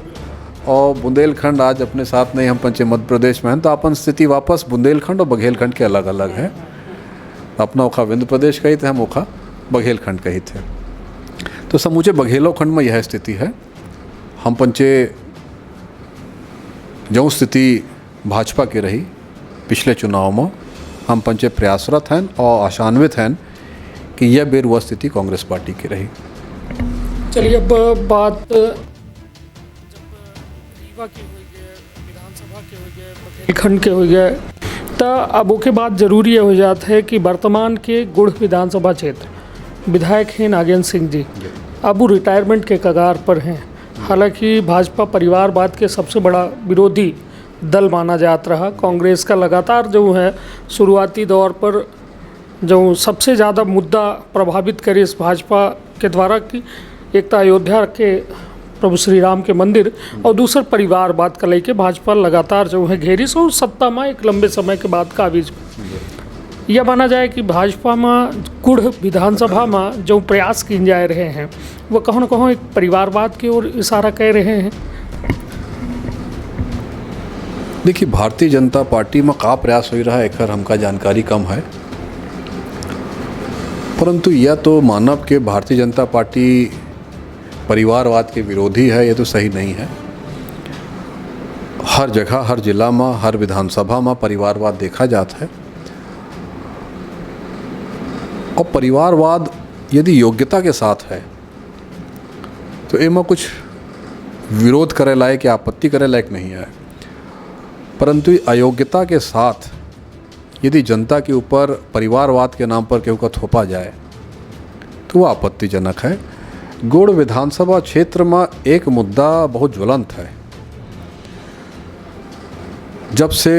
और बुंदेलखंड आज अपने साथ नहीं, हम पंचे मध्य प्रदेश में हैं, तो अपन स्थिति वापस बुंदेलखंड और बघेलखंड के अलग अलग है। अपना ओखा विंध्य प्रदेश कही थे, हम ओखा बघेलखंड कही थे, तो समूचे बघेलोखंड में यह स्थिति है। हम पंचे जो स्थिति भाजपा की रही पिछले चुनाव में, हम पंचे प्रयासरत हैं और आशान्वित हैं कि यह बेर वह स्थिति कांग्रेस पार्टी की रही। चलिए अब बात जब रीवा की हुई है, विधानसभा के हो गए, बघेलखंड के हो गए, तो अब उसके बाद जरूरी ये हो जाता है कि वर्तमान के गुड़ विधानसभा क्षेत्र विधायक हैं नागेंद्र सिंह जी, अब वो रिटायरमेंट के कगार पर हैं। हालांकि भाजपा परिवारवाद के सबसे बड़ा विरोधी दल माना जाता रहा। कांग्रेस का लगातार जो है शुरुआती दौर पर जो सबसे ज़्यादा मुद्दा प्रभावित करे इस भाजपा के द्वारा कि एक तो अयोध्या के प्रभु श्री राम के मंदिर और दूसरा परिवारवाद का लेके भाजपा लगातार जो है घेरी सो सत्ता में एक लंबे समय के बाद काबिज। यह माना जाए कि भाजपा में कुढ़ विधानसभा में जो प्रयास किए जा रहे हैं वो कहीं न कहीं एक परिवारवाद की ओर इशारा कर रहे हैं। देखिए, भारतीय जनता पार्टी में का प्रयास हो रहा है एकर हमका जानकारी कम है, परंतु यह तो मानव के भारतीय जनता पार्टी परिवारवाद के विरोधी है, ये तो सही नहीं है। हर जगह, हर जिला में, हर विधानसभा में परिवारवाद देखा जाता है। और परिवारवाद यदि योग्यता के साथ है तो एमा कुछ विरोध करे लायक या आपत्ति करे लायक नहीं है, परंतु अयोग्यता के साथ यदि जनता के ऊपर परिवारवाद के नाम पर केहू का थोपा जाए तो वह आपत्तिजनक है। गौड़ विधानसभा क्षेत्र में एक मुद्दा बहुत ज्वलंत है। जब से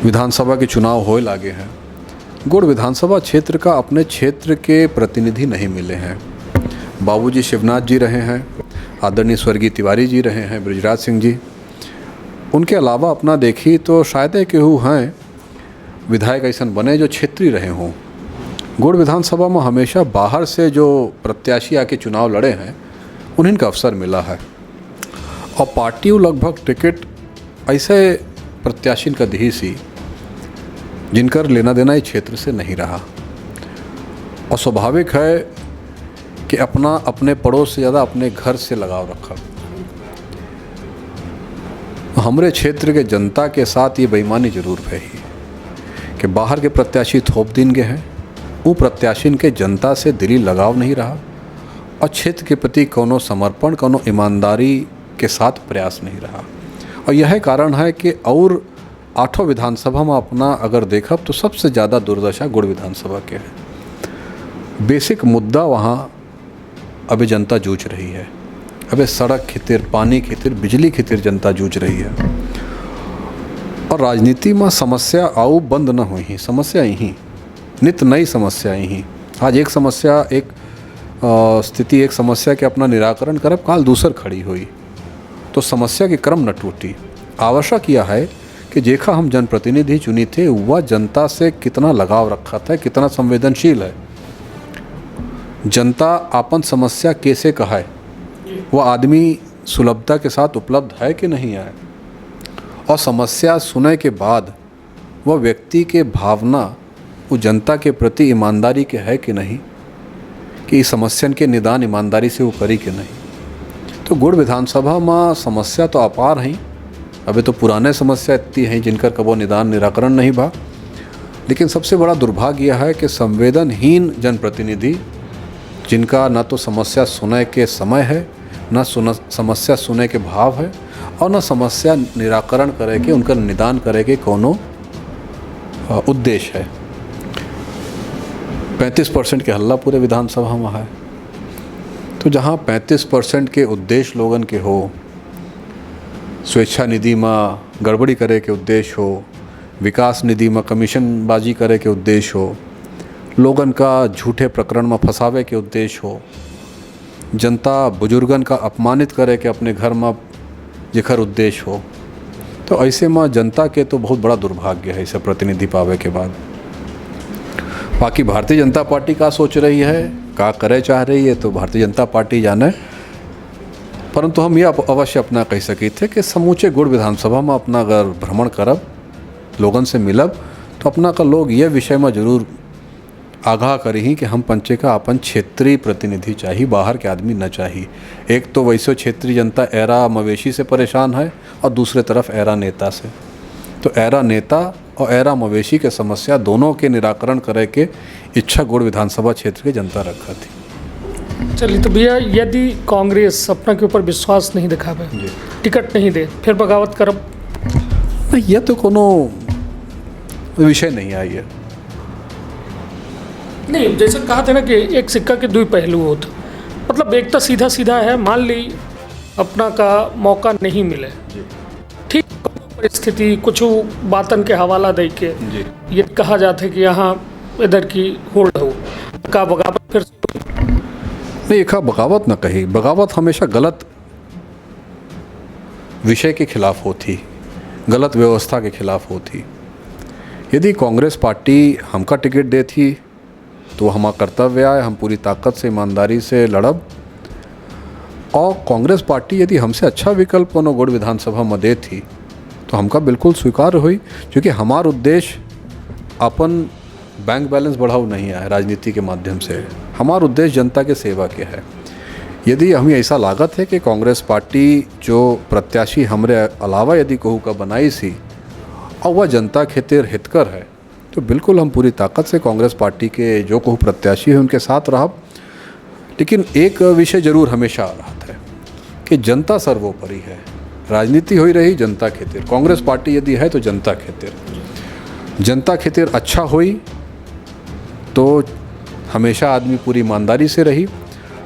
विधानसभा के चुनाव होए लागे हैं, गौड़ विधानसभा क्षेत्र का अपने क्षेत्र के प्रतिनिधि नहीं मिले हैं। बाबूजी शिवनाथ जी रहे हैं, आदरणीय स्वर्गीय तिवारी जी रहे हैं, बृजराज सिंह जी। उनके अलावा अपना देखी तो शायद केहू हैं विधायक ऐसा बने जो क्षेत्रीय रहे हों। गौड़ विधानसभा में हमेशा बाहर से जो प्रत्याशी आके चुनाव लड़े हैं उन्हीं का अवसर मिला है, और पार्टी लगभग टिकट ऐसे प्रत्याशी का दी सी जिनकर लेना देना इस क्षेत्र से नहीं रहा। और स्वाभाविक है कि अपने पड़ोस से ज़्यादा अपने घर से लगाव रखा। हमारे क्षेत्र के जनता के साथ ये बेईमानी जरूर है ही कि बाहर के प्रत्याशी थोप दिन गए हैं, वो प्रत्याशी के जनता से दिली लगाव नहीं रहा, और क्षेत्र के प्रति कोनो समर्पण, कोनो ईमानदारी के साथ प्रयास नहीं रहा। और यह कारण है कि और 8 विधानसभा में अपना अगर देखा तो सबसे ज़्यादा दुर्दशा गौड़ विधानसभा के है। बेसिक मुद्दा वहाँ अभी जनता जूझ रही है। अबे सड़क खातिर, पानी खातिर, बिजली खातिर जनता जूझ रही है। और राजनीति में समस्या आऊ बंद न हुई ही, समस्या यहीं नित नई समस्या यहीं। आज एक समस्या, एक स्थिति, एक समस्या के अपना निराकरण करब, काल दूसर खड़ी हुई तो समस्या के क्रम न टूटी। आवश्यक यह है कि जेखा हम जनप्रतिनिधि चुनी थे वह जनता से कितना लगाव रखा था, कितना संवेदनशील है, जनता आपन समस्या कैसे कहे, वह आदमी सुलभता के साथ उपलब्ध है कि नहीं है, और समस्या सुने के बाद वह व्यक्ति के भावना वो जनता के प्रति ईमानदारी के है कि नहीं, कि इस समस्या के निदान ईमानदारी से वो करी कि नहीं। तो गौड़ विधानसभा में समस्या तो अपार हैं, अभी तो पुराने समस्या इतनी हैं जिनका कबो निदान निराकरण नहीं भा। लेकिन सबसे बड़ा दुर्भाग्य यह है कि संवेदनहीन जनप्रतिनिधि, जिनका न तो समस्या सुने के समय है, न समस्या सुने के भाव है, और न समस्या निराकरण करे के, उनका निदान करे के कोनो उद्देश्य है। 35% के हल्ला पूरे विधानसभा में है। तो जहाँ 35% के उद्देश्य लोगन के हो, स्वेच्छा निधि में गड़बड़ी करे के उद्देश्य हो, विकास निधि में कमीशनबाजी करे के उद्देश्य हो, लोगन का झूठे प्रकरण में फंसावे के उद्देश्य हो, जनता बुजुर्गन का अपमानित करे के अपने घर में जेखर उद्देश्य हो, तो ऐसे में जनता के तो बहुत बड़ा दुर्भाग्य है इसे प्रतिनिधि पावे के बाद। बाकी भारतीय जनता पार्टी का सोच रही है, का करे चाह रही है, तो भारतीय जनता पार्टी जाने। परंतु हम यह अवश्य अपना कह सकी थे कि समूचे गौड़ विधानसभा में अपना अगर भ्रमण करब, लोगन से मिलब, तो अपना का लोग यह विषय में जरूर आगाह करी कि हम पंचे का अपन क्षेत्रीय प्रतिनिधि चाहिए, बाहर के आदमी न चाहिए। एक तो वैसे क्षेत्रीय जनता एरा मवेशी से परेशान है, और दूसरे तरफ एरा नेता से। तो एरा नेता और एरा मवेशी के समस्या दोनों के निराकरण करे के इच्छा गौड़ विधानसभा क्षेत्र की जनता रखा थी। चलिए, तो भैया यदि कांग्रेस अपना के ऊपर विश्वास नहीं दिखावे, टिकट नहीं दे, फिर बगावत करब? यह तो कोनो विषय नहीं आई है। नहीं, जैसे कहा था ना कि एक सिक्का के दो पहलू होते, मतलब एक तो सीधा सीधा है, मान ली अपना का मौका नहीं मिले, ठीक, परिस्थिति कुछ बातन के हवाला दे के ये कहा जाता है कि यहाँ इधर की होल्ड हो का बगावत फिर नहीं, एक बगावत न कही। बगावत हमेशा गलत विषय के खिलाफ होती, गलत व्यवस्था के खिलाफ होती। यदि कांग्रेस पार्टी हमका टिकट दे थी तो हमारा कर्तव्य है, हम पूरी ताकत से ईमानदारी से लड़ब। और कांग्रेस पार्टी यदि हमसे अच्छा विकल्प कोनो गौड़ विधानसभा में दे थी तो हमका बिल्कुल स्वीकार हुई, क्योंकि हमार उद्देश्य अपन बैंक बैलेंस बढ़ाओ नहीं है राजनीति के माध्यम से। हमार उद्देश्य जनता के सेवा के है। यदि हमें ऐसा लागत है कि कांग्रेस पार्टी जो प्रत्याशी हमरे अलावा यदि कहू का बनाई सी और वह जनता खातिर हितकर है, तो बिल्कुल हम पूरी ताकत से कांग्रेस पार्टी के जो कहू प्रत्याशी है उनके साथ रहब। लेकिन एक विषय जरूर हमेशा रहता है कि जनता सर्वोपरि है। राजनीति हो रही जनता खातिर, कांग्रेस पार्टी यदि है तो जनता खातिर। जनता खातिर अच्छा हुई तो हमेशा आदमी पूरी ईमानदारी से रही।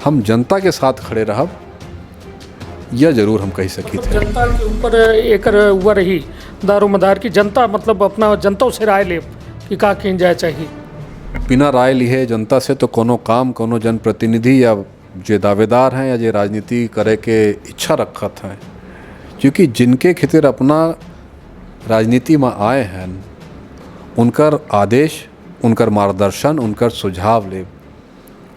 हम जनता के साथ खड़े रहब, यह जरूर हम कह सकी थे। जनता के ऊपर एक हुआ रही दारोमदार की जनता, मतलब अपना जनता से राय ले कि का किन जाए चाहिए। बिना राय लिए जनता से तो कोनो काम, कोनो जनप्रतिनिधि या जो दावेदार हैं या जो राजनीति करे के इच्छा रखत हैं, क्योंकि जिनके खातिर अपना राजनीति में आए हैं उनकर आदेश, उनकर मार्गदर्शन, उनकर सुझाव ले,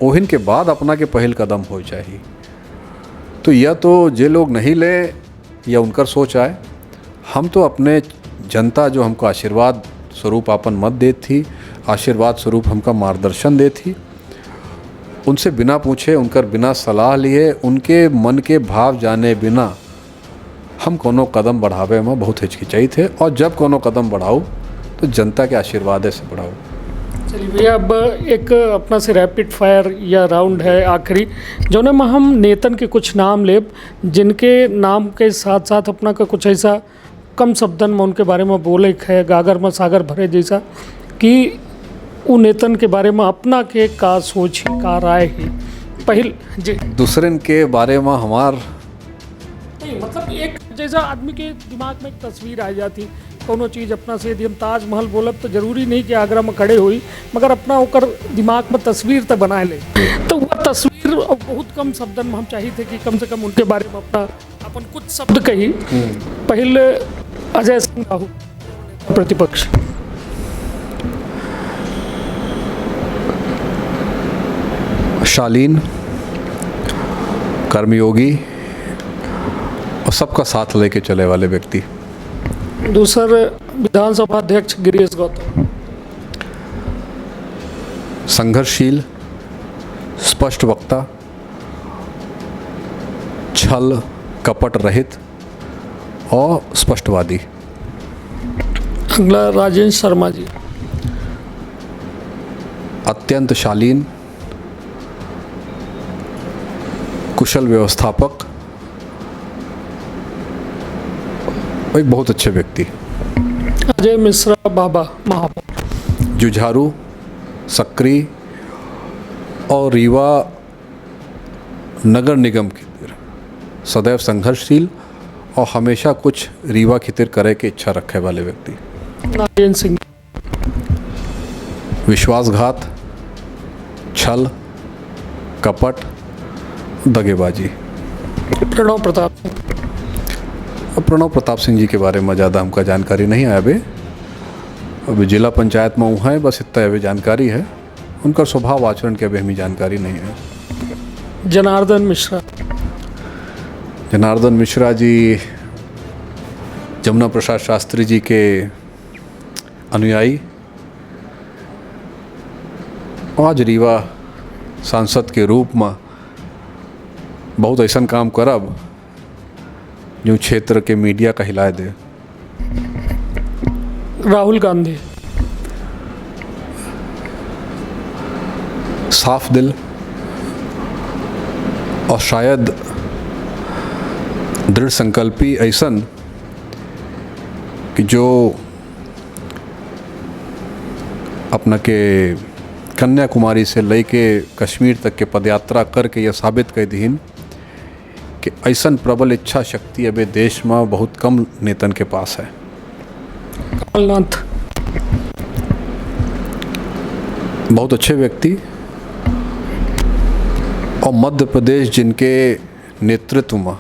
ओहिन के बाद अपना के पहल कदम हो चाहिए। तो यह तो जे लोग नहीं ले या उनकर सोच आए। हम तो अपने जनता जो हमको आशीर्वाद स्वरूप अपन मत दे थी, आशीर्वाद स्वरूप हमका मार्गदर्शन दे थी, उनसे बिना पूछे, उनकर बिना सलाह लिए, उनके मन के भाव जाने बिना हम कोनो कदम बढ़ावे में बहुत हिचकिचाई थे। और जब कोनो कदम बढ़ाओ तो जनता के आशीर्वाद से बढ़ाओ। चलिए भैया, अब एक अपना से रैपिड फायर या राउंड है आखिरी, जो में हम नेतन के कुछ नाम लेब जिनके नाम के साथ साथ अपना का कुछ ऐसा कम शब्दन में उनके बारे में बोले है गागर में सागर भरे जैसा कि वो नेतन के बारे में अपना के का सोच का राय है। पहल जी दूसरे के बारे में हमार नहीं, मतलब एक जैसा आदमी के दिमाग में एक तस्वीर आ जाती कोनो चीज़ अपना से। यदि हम ताजमहल बोलब तो जरूरी नहीं कि आगरा में खड़े हुई, मगर अपना ओकर दिमाग में तस्वीर तो बनाए ले। तो वह तस्वीर बहुत कम शब्दन में हम चाहिए थे कि कम से कम उनके बारे में अपना अपन कुछ शब्द कही। पहले अजय सिंह राहुल, प्रतिपक्ष। शालीन, कर्मयोगी और सबका साथ लेके चले वाले व्यक्ति। दूसर विधानसभा अध्यक्ष गिरीश गौतम, संघर्षशील, स्पष्ट वक्ता, छल कपट रहित और स्पष्टवादी। अगला राजेंद्र शर्मा जी, अत्यंत शालीन, कुशल व्यवस्थापक, एक बहुत अच्छे व्यक्ति। अजय मिश्रा बाबा, महापौर। जुझारू, सक्रिय और रीवा नगर निगम की सदैव संघर्षशील और हमेशा कुछ रीवा खितिर करे की इच्छा रखे वाले व्यक्ति। नारायण सिंह, विश्वासघात, छल कपट, दगेबाजी। प्रणव प्रताप सिंह, प्रणव प्रताप सिंह जी के बारे में ज़्यादा हमका जानकारी नहीं है। अभी जिला पंचायत में वहाँ है, बस इतना अभी जानकारी है। उनका स्वभाव आचरण के अभी हमें जानकारी नहीं है। जनार्दन मिश्रा, जनार्दन मिश्रा जी जमुना प्रसाद शास्त्री जी के अनुयायी, आज रीवा सांसद के रूप में बहुत ऐसा काम करब जो क्षेत्र के मीडिया का हिलाए दे। राहुल गांधी, साफ दिल और शायद दृढ़ संकल्पी ऐसन कि जो अपना के कन्याकुमारी से लेके कश्मीर तक के पदयात्रा करके यह साबित कर दीन कि ऐसन प्रबल इच्छा शक्ति अबे देश में बहुत कम नेतन के पास है। कमलनाथ, बहुत अच्छे व्यक्ति और मध्य प्रदेश जिनके नेतृत्व में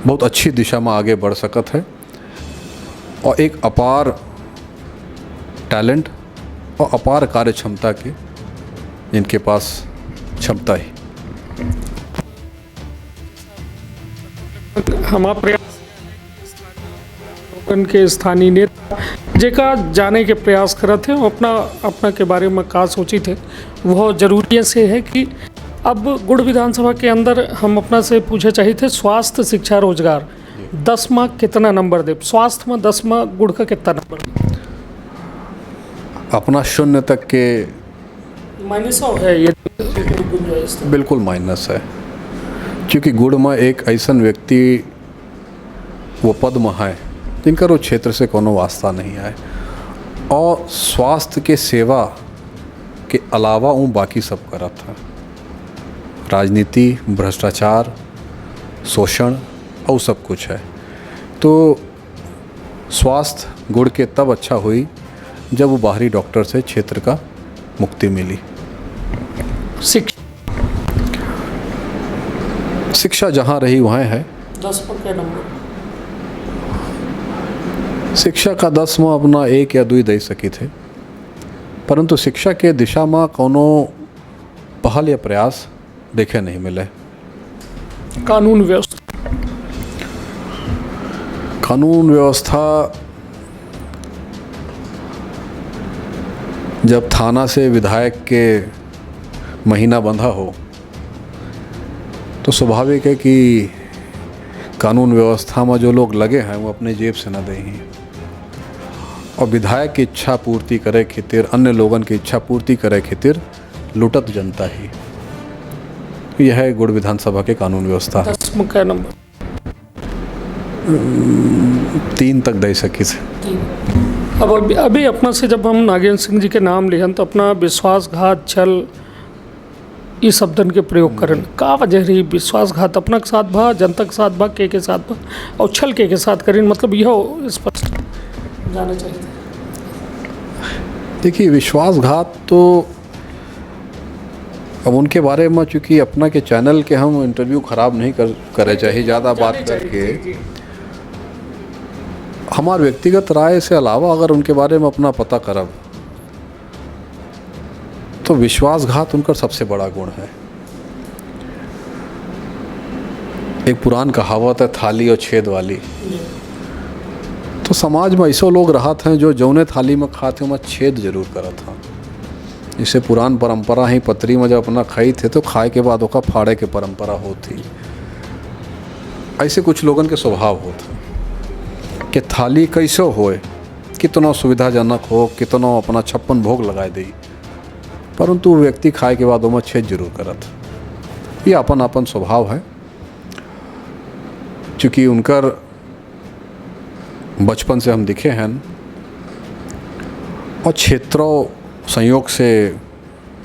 बहुत अच्छी दिशा में आगे बढ़ सकत है। और एक अपार टैलेंट और अपार कार्य क्षमता के जिनके पास क्षमता है। हमारा प्रयास के स्थानीय नेता जेका जाने के प्रयास करते हैं, अपना के बारे में का सोची थे वह जरूरी से है कि अब गुड़ विधानसभा के अंदर हम अपना से पूछे चाहिए थे स्वास्थ्य शिक्षा रोजगार 10 में कितना नंबर दे, स्वास्थ्य में 10 में गुड़ का कितना नंबर अपना 0 तक के माइनस है ये बिल्कुल माइनस है, क्योंकि गुड़ में एक ऐसा व्यक्ति वो पद में है जिनका वो क्षेत्र से कोनो वास्ता नहीं है और स्वास्थ्य के सेवा के अलावा वो बाकी सब करत है। राजनीति, भ्रष्टाचार, शोषण और सब कुछ है। तो स्वास्थ्य गुड़ के तब अच्छा हुई जब वो बाहरी डॉक्टर से क्षेत्र का मुक्ति मिली। शिक्षा जहाँ रही वहाँ है 10 पर क्या नंबर? शिक्षा का 10 में अपना 1 या 2 दे सकी थे, परंतु शिक्षा के दिशा में कोनो पहल या प्रयास देखे नहीं मिले। कानून व्यवस्था जब थाना से विधायक के महीना बंधा हो तो स्वाभाविक है कि कानून व्यवस्था में जो लोग लगे हैं वो अपने जेब से न दें और विधायक की इच्छा पूर्ति करे खातिर, अन्य लोगन की इच्छा पूर्ति करे खातिर लुटत जनता ही। यह है गुड़ विधानसभा के कानून व्यवस्था। 10 में क्या नंबर? 3 तक दे सकी से। अब अभी अपना से जब हम नागेंद्र सिंह जी के नाम लिहन तो अपना विश्वासघात, छल ये शब्दन के प्रयोग करन का वजह रही? विश्वासघात अपना के साथ भा, जनता के साथ भा, के साथ भा और छल के साथ करें, मतलब यह स्पष्ट जाना चाहिए। देखिए, विश्वासघात तो अब उनके बारे में चूँकि अपना के चैनल के हम इंटरव्यू ख़राब नहीं करे चाहिए ज़्यादा बात करके। हमार व्यक्तिगत राय से अलावा अगर उनके बारे में अपना पता करब तो विश्वासघात उनका सबसे बड़ा गुण है। एक पुरान कहावत है थाली और छेद वाली। तो समाज में ऐसे लोग रहते हैं जो जौने थाली में खाते में छेद जरूर करत हैं। इसे पुरान परंपरा ही पतरी में जब अपना खाई थे तो खाए के बाद ओका फाड़े के परंपरा होती। ऐसे कुछ लोगन के स्वभाव होते कि थाली कैसे होए, कितना सुविधाजनक हो, कितना अपना 56 भोग लगाए दी, परंतु व्यक्ति खाए के बाद ओमा छेद जरूर करत। ये अपन स्वभाव है। चूँकि उनकर बचपन से हम दिखे हैं और क्षेत्रों संयोग से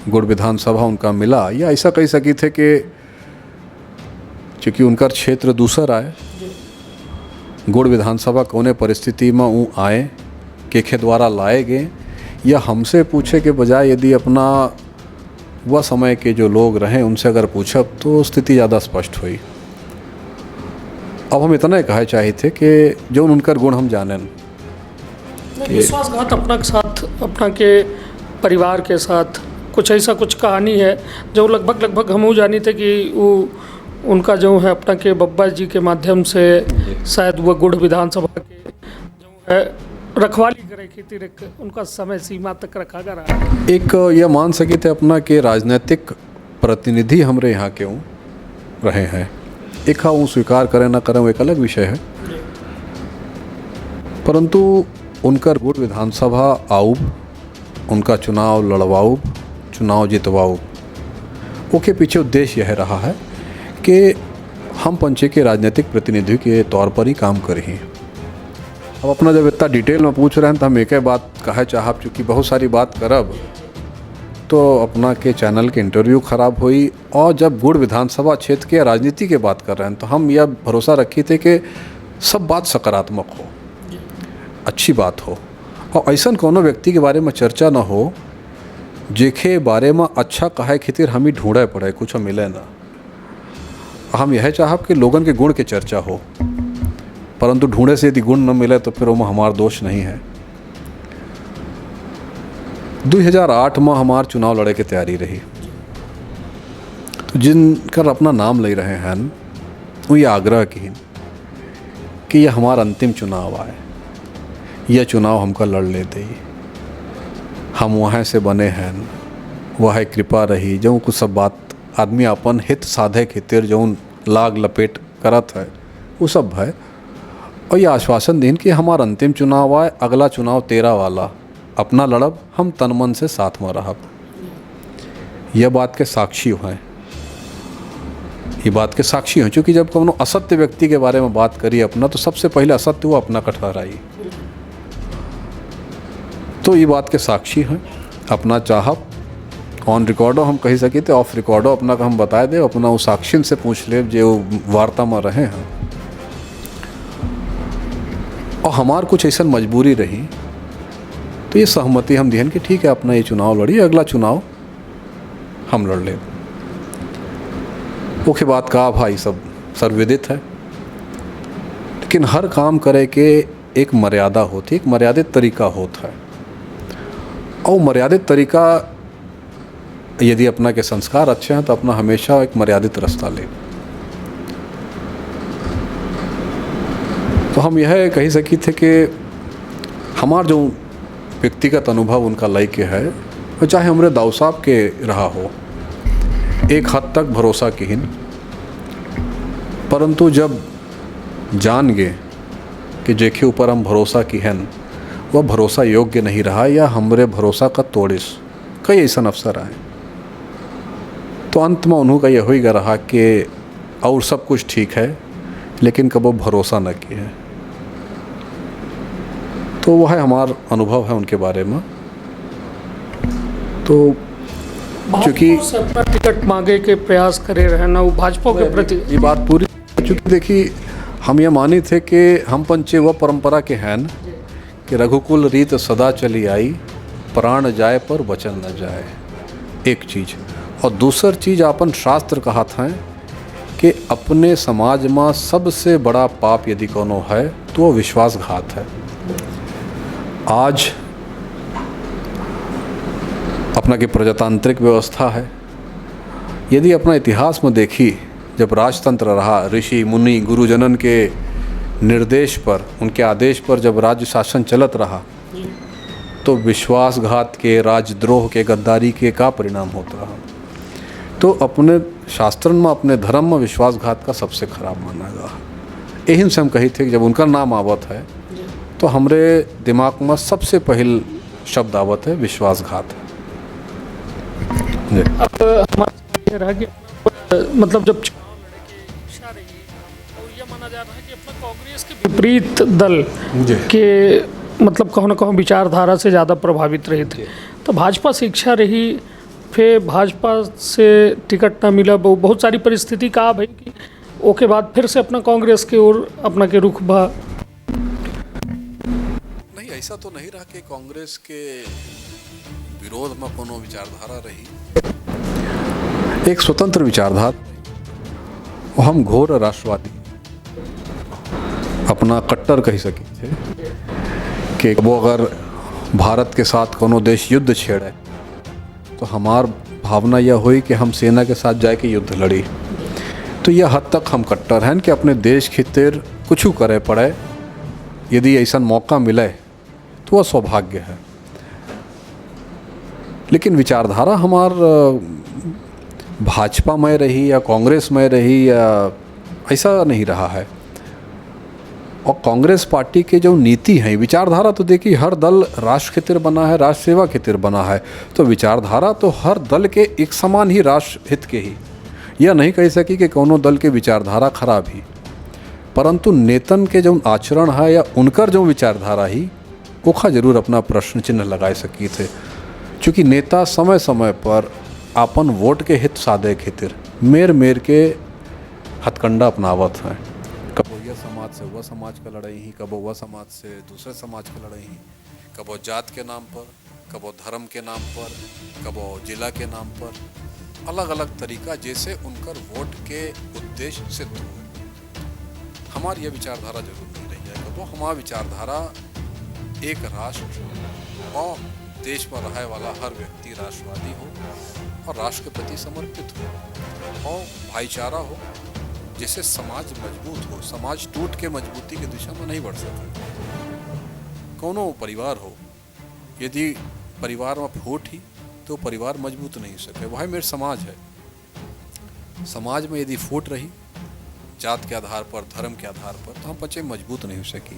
गुड़ विधानसभा उनका मिला, या ऐसा कह सकी थे कि चूँकि उनका क्षेत्र दूसरा आए, गुड़ विधानसभा कौने परिस्थिति में वो आए, के द्वारा लाए गए, या हमसे पूछे के बजाय यदि अपना वह समय के जो लोग रहे उनसे अगर पूछब तो स्थिति ज़्यादा स्पष्ट हुई। अब हम इतना कहा चाहिए थे कि जो उनकर गुण हम जानें। विश्वासघात अपना के साथ, अपना के परिवार के साथ कुछ कहानी है जो लगभग हम जानी थे कि वो उनका जो है अपना के बब्बा जी के माध्यम से शायद वह गुड़ विधानसभा के जो है रखवाली करे खातिर उनका समय सीमा तक रखा जा रहा है। एक यह मान सके थे अपना के राजनीतिक प्रतिनिधि हमारे यहाँ के रहे हैं। एक वो स्वीकार करें ना करें वो एक अलग विषय है, परंतु उनकर गुड़ विधानसभा आऊब, उनका चुनाव लड़वाऊब, चुनाव जितवाऊब, उसके पीछे उद्देश्य यह रहा है कि हम पंचे के राजनीतिक प्रतिनिधि के तौर पर ही काम करें। अब अपना जब इतना डिटेल में पूछ रहे हैं तो हम एक बात कहे चाहब, चूँकि बहुत सारी बात करब तो अपना के चैनल के इंटरव्यू ख़राब हुई। और जब गुड़ विधानसभा क्षेत्र के राजनीति के बात कर रहे हैं तो हम यह भरोसा रखी थे कि सब बात सकारात्मक हो, अच्छी बात हो, और ऐसा कोनो व्यक्ति के बारे में चर्चा ना हो जेके बारे में अच्छा कहे खातिर हम ही ढूंढे पड़े, कुछ मिले ना। हम यह चाहब कि लोगन के गुण के चर्चा हो, परंतु ढूंढे से यदि गुण न मिले तो फिर वो हमारा दोष नहीं है। 2008 में हमार चुनाव लड़े की तैयारी रही, तो जिनकर अपना नाम ले रहे हैं वो ये आग्रह की कि यह हमारा अंतिम चुनाव आए, यह चुनाव हमका लड़ लेते ही, हम वहाँ से बने हैं, वह कृपा रही जो कुछ सब बात आदमी अपन हित साधे खातिर जो लाग लपेट करत है वो सब है। और ये आश्वासन दिन कि हमारा अंतिम चुनाव आए, अगला चुनाव 13 वाला अपना लड़ब, हम तन मन से साथ में रहब। यह बात के साक्षी हैं, ये बात के साक्षी हैं, क्योंकि जब कोनो असत्य व्यक्ति के बारे में बात करी अपना तो सबसे पहले असत्य वो अपना ठहराई। तो ये बात के साक्षी हैं। अपना चाहब ऑन रिकॉर्डो हम कही सकी थे, ऑफ रिकॉर्डो अपना का हम बताए दे, अपना वो साक्षिन से पूछ ले जो वार्ता में रहे हैं। और हमार कुछ ऐसा मजबूरी रही तो ये सहमति हम दिहन कि ठीक है अपना ये चुनाव लड़ी, अगला चुनाव हम लड़ ले। ओके बात का भाई सब सर्वविदित है, लेकिन हर काम करे के एक मर्यादा होती, एक मर्यादित तरीका होता है। और मर्यादित तरीका यदि अपना के संस्कार अच्छे हैं तो अपना हमेशा एक मर्यादित रास्ता ले। तो हम यह कही सकी थे कि हमार जो व्यक्तिगत अनुभव उनका लाइक है, वो चाहे हमारे दाऊ साहब के रहा हो एक हद तक भरोसा कीन, परंतु जब जान गए कि जेके ऊपर हम भरोसा कीहन वह भरोसा योग्य नहीं रहा या हमरे भरोसा का तोड़िस, कई ऐसा अवसर आए, तो अंत में उन्हों का यह ही रहा कि और सब कुछ ठीक है लेकिन कब वो भरोसा न किए। तो वह हमारा अनुभव है उनके बारे में। तो चूँकि अपना टिकट मांगे के प्रयास करे रहना वो भाजपा के प्रति ये बात पूरी, चूँकि देखिए हम ये मानी थे कि हम पंचे वह परंपरा के हैं कि रघुकुल रीत सदा चली आई, प्राण जाए पर वचन न जाए, एक चीज़। और दूसर चीज़ अपन शास्त्र कहा था कि अपने समाज में सबसे बड़ा पाप यदि कोनो है तो वो विश्वासघात है। आज अपना की प्रजातांत्रिक व्यवस्था है, यदि अपना इतिहास में देखी जब राजतंत्र रहा, ऋषि मुनि गुरुजनन के निर्देश पर, उनके आदेश पर जब राज्य शासन चलत रहा तो विश्वासघात के, राजद्रोह के, गद्दारी के का परिणाम होता रहा। तो अपने शास्त्रन में, अपने धर्म में विश्वासघात का सबसे खराब माना गया। यही से हम कही थे कि जब उनका नाम आवत है तो हमरे दिमाग में सबसे पहल शब्द आवत है विश्वासघात। अब हमारा रहा कि मतलब जब चुनाव लड़े की इच्छा रही और यह माना जा रहा है कि अपना कांग्रेस के विपरीत दल के मतलब कहो न कहो विचारधारा से ज़्यादा प्रभावित रहे थे, तो भाजपा से इच्छा रही, फिर भाजपा से टिकट ना मिला, बहुत सारी परिस्थिति का भाई कि ओके बाद फिर से अपना कांग्रेस की ओर अपना के रुख बा। नहीं, ऐसा तो नहीं रहा कि कांग्रेस के विरोध में कोनो विचारधारा रही, एक स्वतंत्र विचारधारा। और हम घोर राष्ट्रवादी अपना कट्टर कह सके थे कि वो अगर भारत के साथ कोनो देश युद्ध छेड़े तो हमार भावना यह हुई कि हम सेना के साथ जाके युद्ध लड़ी। तो यह हद तक हम कट्टर हैं कि अपने देश खातिर कुछ करे पड़े, यदि ऐसा मौका मिले तो वह सौभाग्य है। लेकिन विचारधारा हमार भाजपा में रही या कांग्रेस में रही या ऐसा नहीं रहा है। और कांग्रेस पार्टी के जो नीति है, विचारधारा तो देखिए हर दल राष्ट्र खातिर बना है, राष्ट्र सेवा खातिर बना है, तो विचारधारा तो हर दल के एक समान ही राष्ट्र हित के ही, यह नहीं कह सकी कि कोनो दल के विचारधारा खराब ही, परंतु नेतन के जो आचरण है या उनकर जो विचारधारा ही ओखा जरूर अपना प्रश्न चिन्ह लगा सकी थे। चूँकि नेता समय समय पर अपन वोट के हित साधे खातिर मेर के हथकंडा अपनावत हैं। कबो यह समाज से वह समाज का लड़ाई ही, कबो वह समाज से दूसरे समाज का लड़ाई ही, कबो जात के नाम पर, कबो धर्म के नाम पर, कबो जिला के नाम पर, अलग अलग तरीका जैसे उनकर वोट के उद्देश्य सिद्ध हुए। हमारी यह विचारधारा जरूर नहीं रही। वो हमारा विचारधारा एक राष्ट्र और देश में रहने वाला हर व्यक्ति राष्ट्रवादी हो और राष्ट्र के प्रति समर्पित हो और भाईचारा हो, जिससे समाज मजबूत हो। समाज टूट के मजबूती की दिशा में नहीं बढ़ सकता। कोनो परिवार हो, यदि परिवार में फूट ही तो परिवार मजबूत नहीं हो सके। वही मेरे समाज है। समाज में यदि फूट रही जात के आधार पर, धर्म के आधार पर, तो हम बच्चे मजबूत नहीं हो सकी।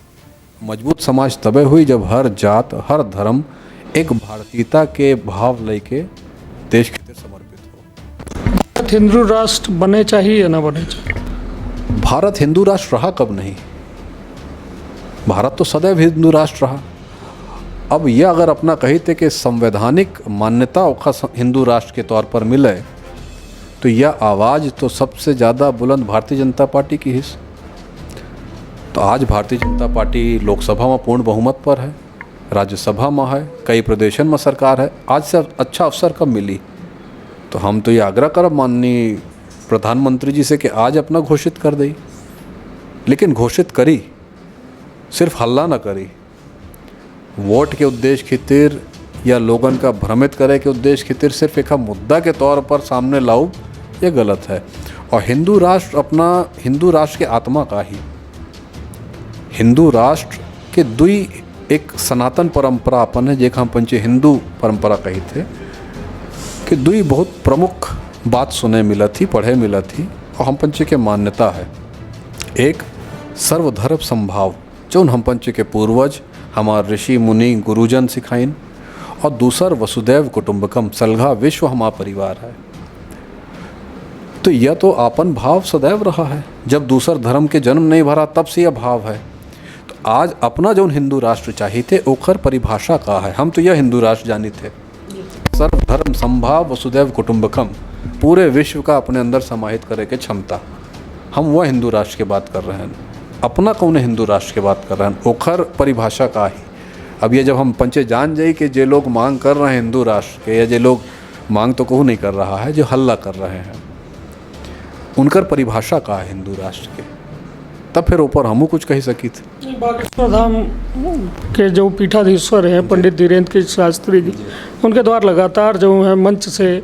मजबूत समाज तबे हुई जब हर जात, हर धर्म एक भारतीयता के भाव लेके देश के लिए समर्पित हो। भारत हिंदू राष्ट्र बने चाहिए या ना बने चाहिए? भारत हिंदू राष्ट्र रहा कब नहीं? भारत तो सदैव हिंदू राष्ट्र रहा। अब यह अगर अपना कहते कि संवैधानिक मान्यता हिंदू राष्ट्र के तौर पर मिले, तो यह आवाज़ तो सबसे ज़्यादा बुलंद भारतीय जनता पार्टी की हिस्स। तो आज भारतीय जनता पार्टी लोकसभा में पूर्ण बहुमत पर है, राज्यसभा में है, कई प्रदेशन में सरकार है। आज से अच्छा अवसर कब मिली? तो हम तो ये आग्रह करब माननीय प्रधानमंत्री जी से कि आज अपना घोषित कर दें, लेकिन घोषित करी, सिर्फ हल्ला ना करी। वोट के उद्देश्य खातिर या लोगन का भ्रमित करे के उद्देश्य खातिर सिर्फ एक मुद्दा के तौर पर सामने लाओ, ये गलत है। और हिंदू राष्ट्र अपना हिंदू राष्ट्र के आत्मा का ही, हिंदू राष्ट्र के दुई एक सनातन परंपरा अपन है, जेका हम पंचे हिंदू परंपरा कही थे कि दुई बहुत प्रमुख बात सुने मिला थी, पढ़े मिला थी और हम पंचे के मान्यता है। एक सर्वधर्म संभाव, जो हम पंचे के पूर्वज हमारे ऋषि मुनि गुरुजन सिखाइन, और दूसर वसुदैव कुटुंबकम, सलघा विश्व हमारा परिवार है। तो यह तो आपन भाव सदैव रहा है। जब दूसर धर्म के जन्म नहीं भरा तब से यह भाव है। तो आज अपना जो हिंदू राष्ट्र चाहिए थे ओखर परिभाषा का है। हम तो यह हिंदू राष्ट्र जानी थे, सर्वधर्म संभाव वसुदैव कुटुंबकम, पूरे विश्व का अपने अंदर समाहित करे के क्षमता। हम वह हिंदू राष्ट्र की बात कर रहे हैं, अपना कौन हिंदू राष्ट्र की बात कर रहे हैं, ओखर परिभाषा का ही। अब ये जब हम पंचे जान जाए कि जे लोग मांग कर रहे हैं हिंदू राष्ट्र के, या जे लोग मांग तो कहूँ नहीं कर रहा है, जो हल्ला कर रहे हैं, उनकर परिभाषा का है हिंदू राष्ट्र के, तब फिर ऊपर हमू कुछ कही सकी थे। बागेश्वर धाम के जो पीठाधीश्वर हैं पंडित धीरेन्द्र के शास्त्री जी, उनके द्वारा लगातार जो है मंच से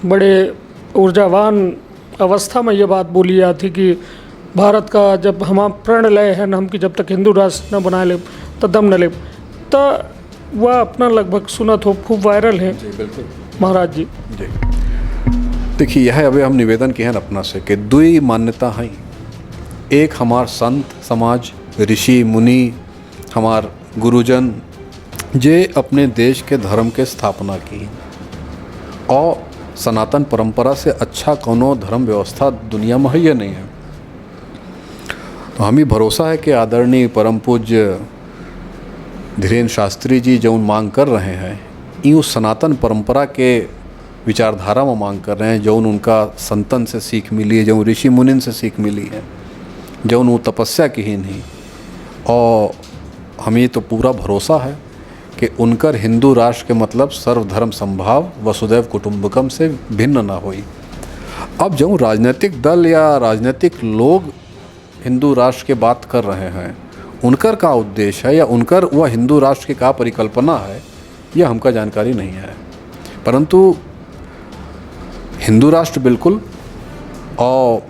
बड़े ऊर्जावान अवस्था में ये बात बोली जाती कि भारत का जब हम प्रण लय है न, हम कि जब तक हिंदू राष्ट्र न बना ले तो दम न ले, तो वह अपना लगभग सुनत हो खूब वायरल है। बिल्कुल महाराज जी जी देखिए, यह अभी हम निवेदन किए हैं अपना से कि दुई मान्यता हैं। एक हमार संत समाज, ऋषि मुनि, हमार गुरुजन, जे अपने देश के धर्म के स्थापना की, और सनातन परंपरा से अच्छा कोनो धर्म व्यवस्था दुनिया में है नहीं है। तो हमें भरोसा है कि आदरणीय परम पूज्य धीरेन्द्र शास्त्री जी जो मांग कर रहे हैं, यूँ सनातन परंपरा के विचारधारा में मांग कर रहे हैं, जो उनका संतन से सीख मिली है, जो ऋषि मुनिन से सीख मिली है, जो वो तपस्या की ही नहीं। और हमें तो पूरा भरोसा है कि उनकर हिंदू राष्ट्र के मतलब सर्वधर्म संभाव वसुदैव कुटुंबकम से भिन्न ना होई। अब जो राजनीतिक दल या राजनीतिक लोग हिंदू राष्ट्र की बात कर रहे हैं, उनकर का उद्देश्य है या उनकर वह हिंदू राष्ट्र की का परिकल्पना है, यह हमका जानकारी नहीं है। परंतु हिंदू राष्ट्र बिल्कुल, और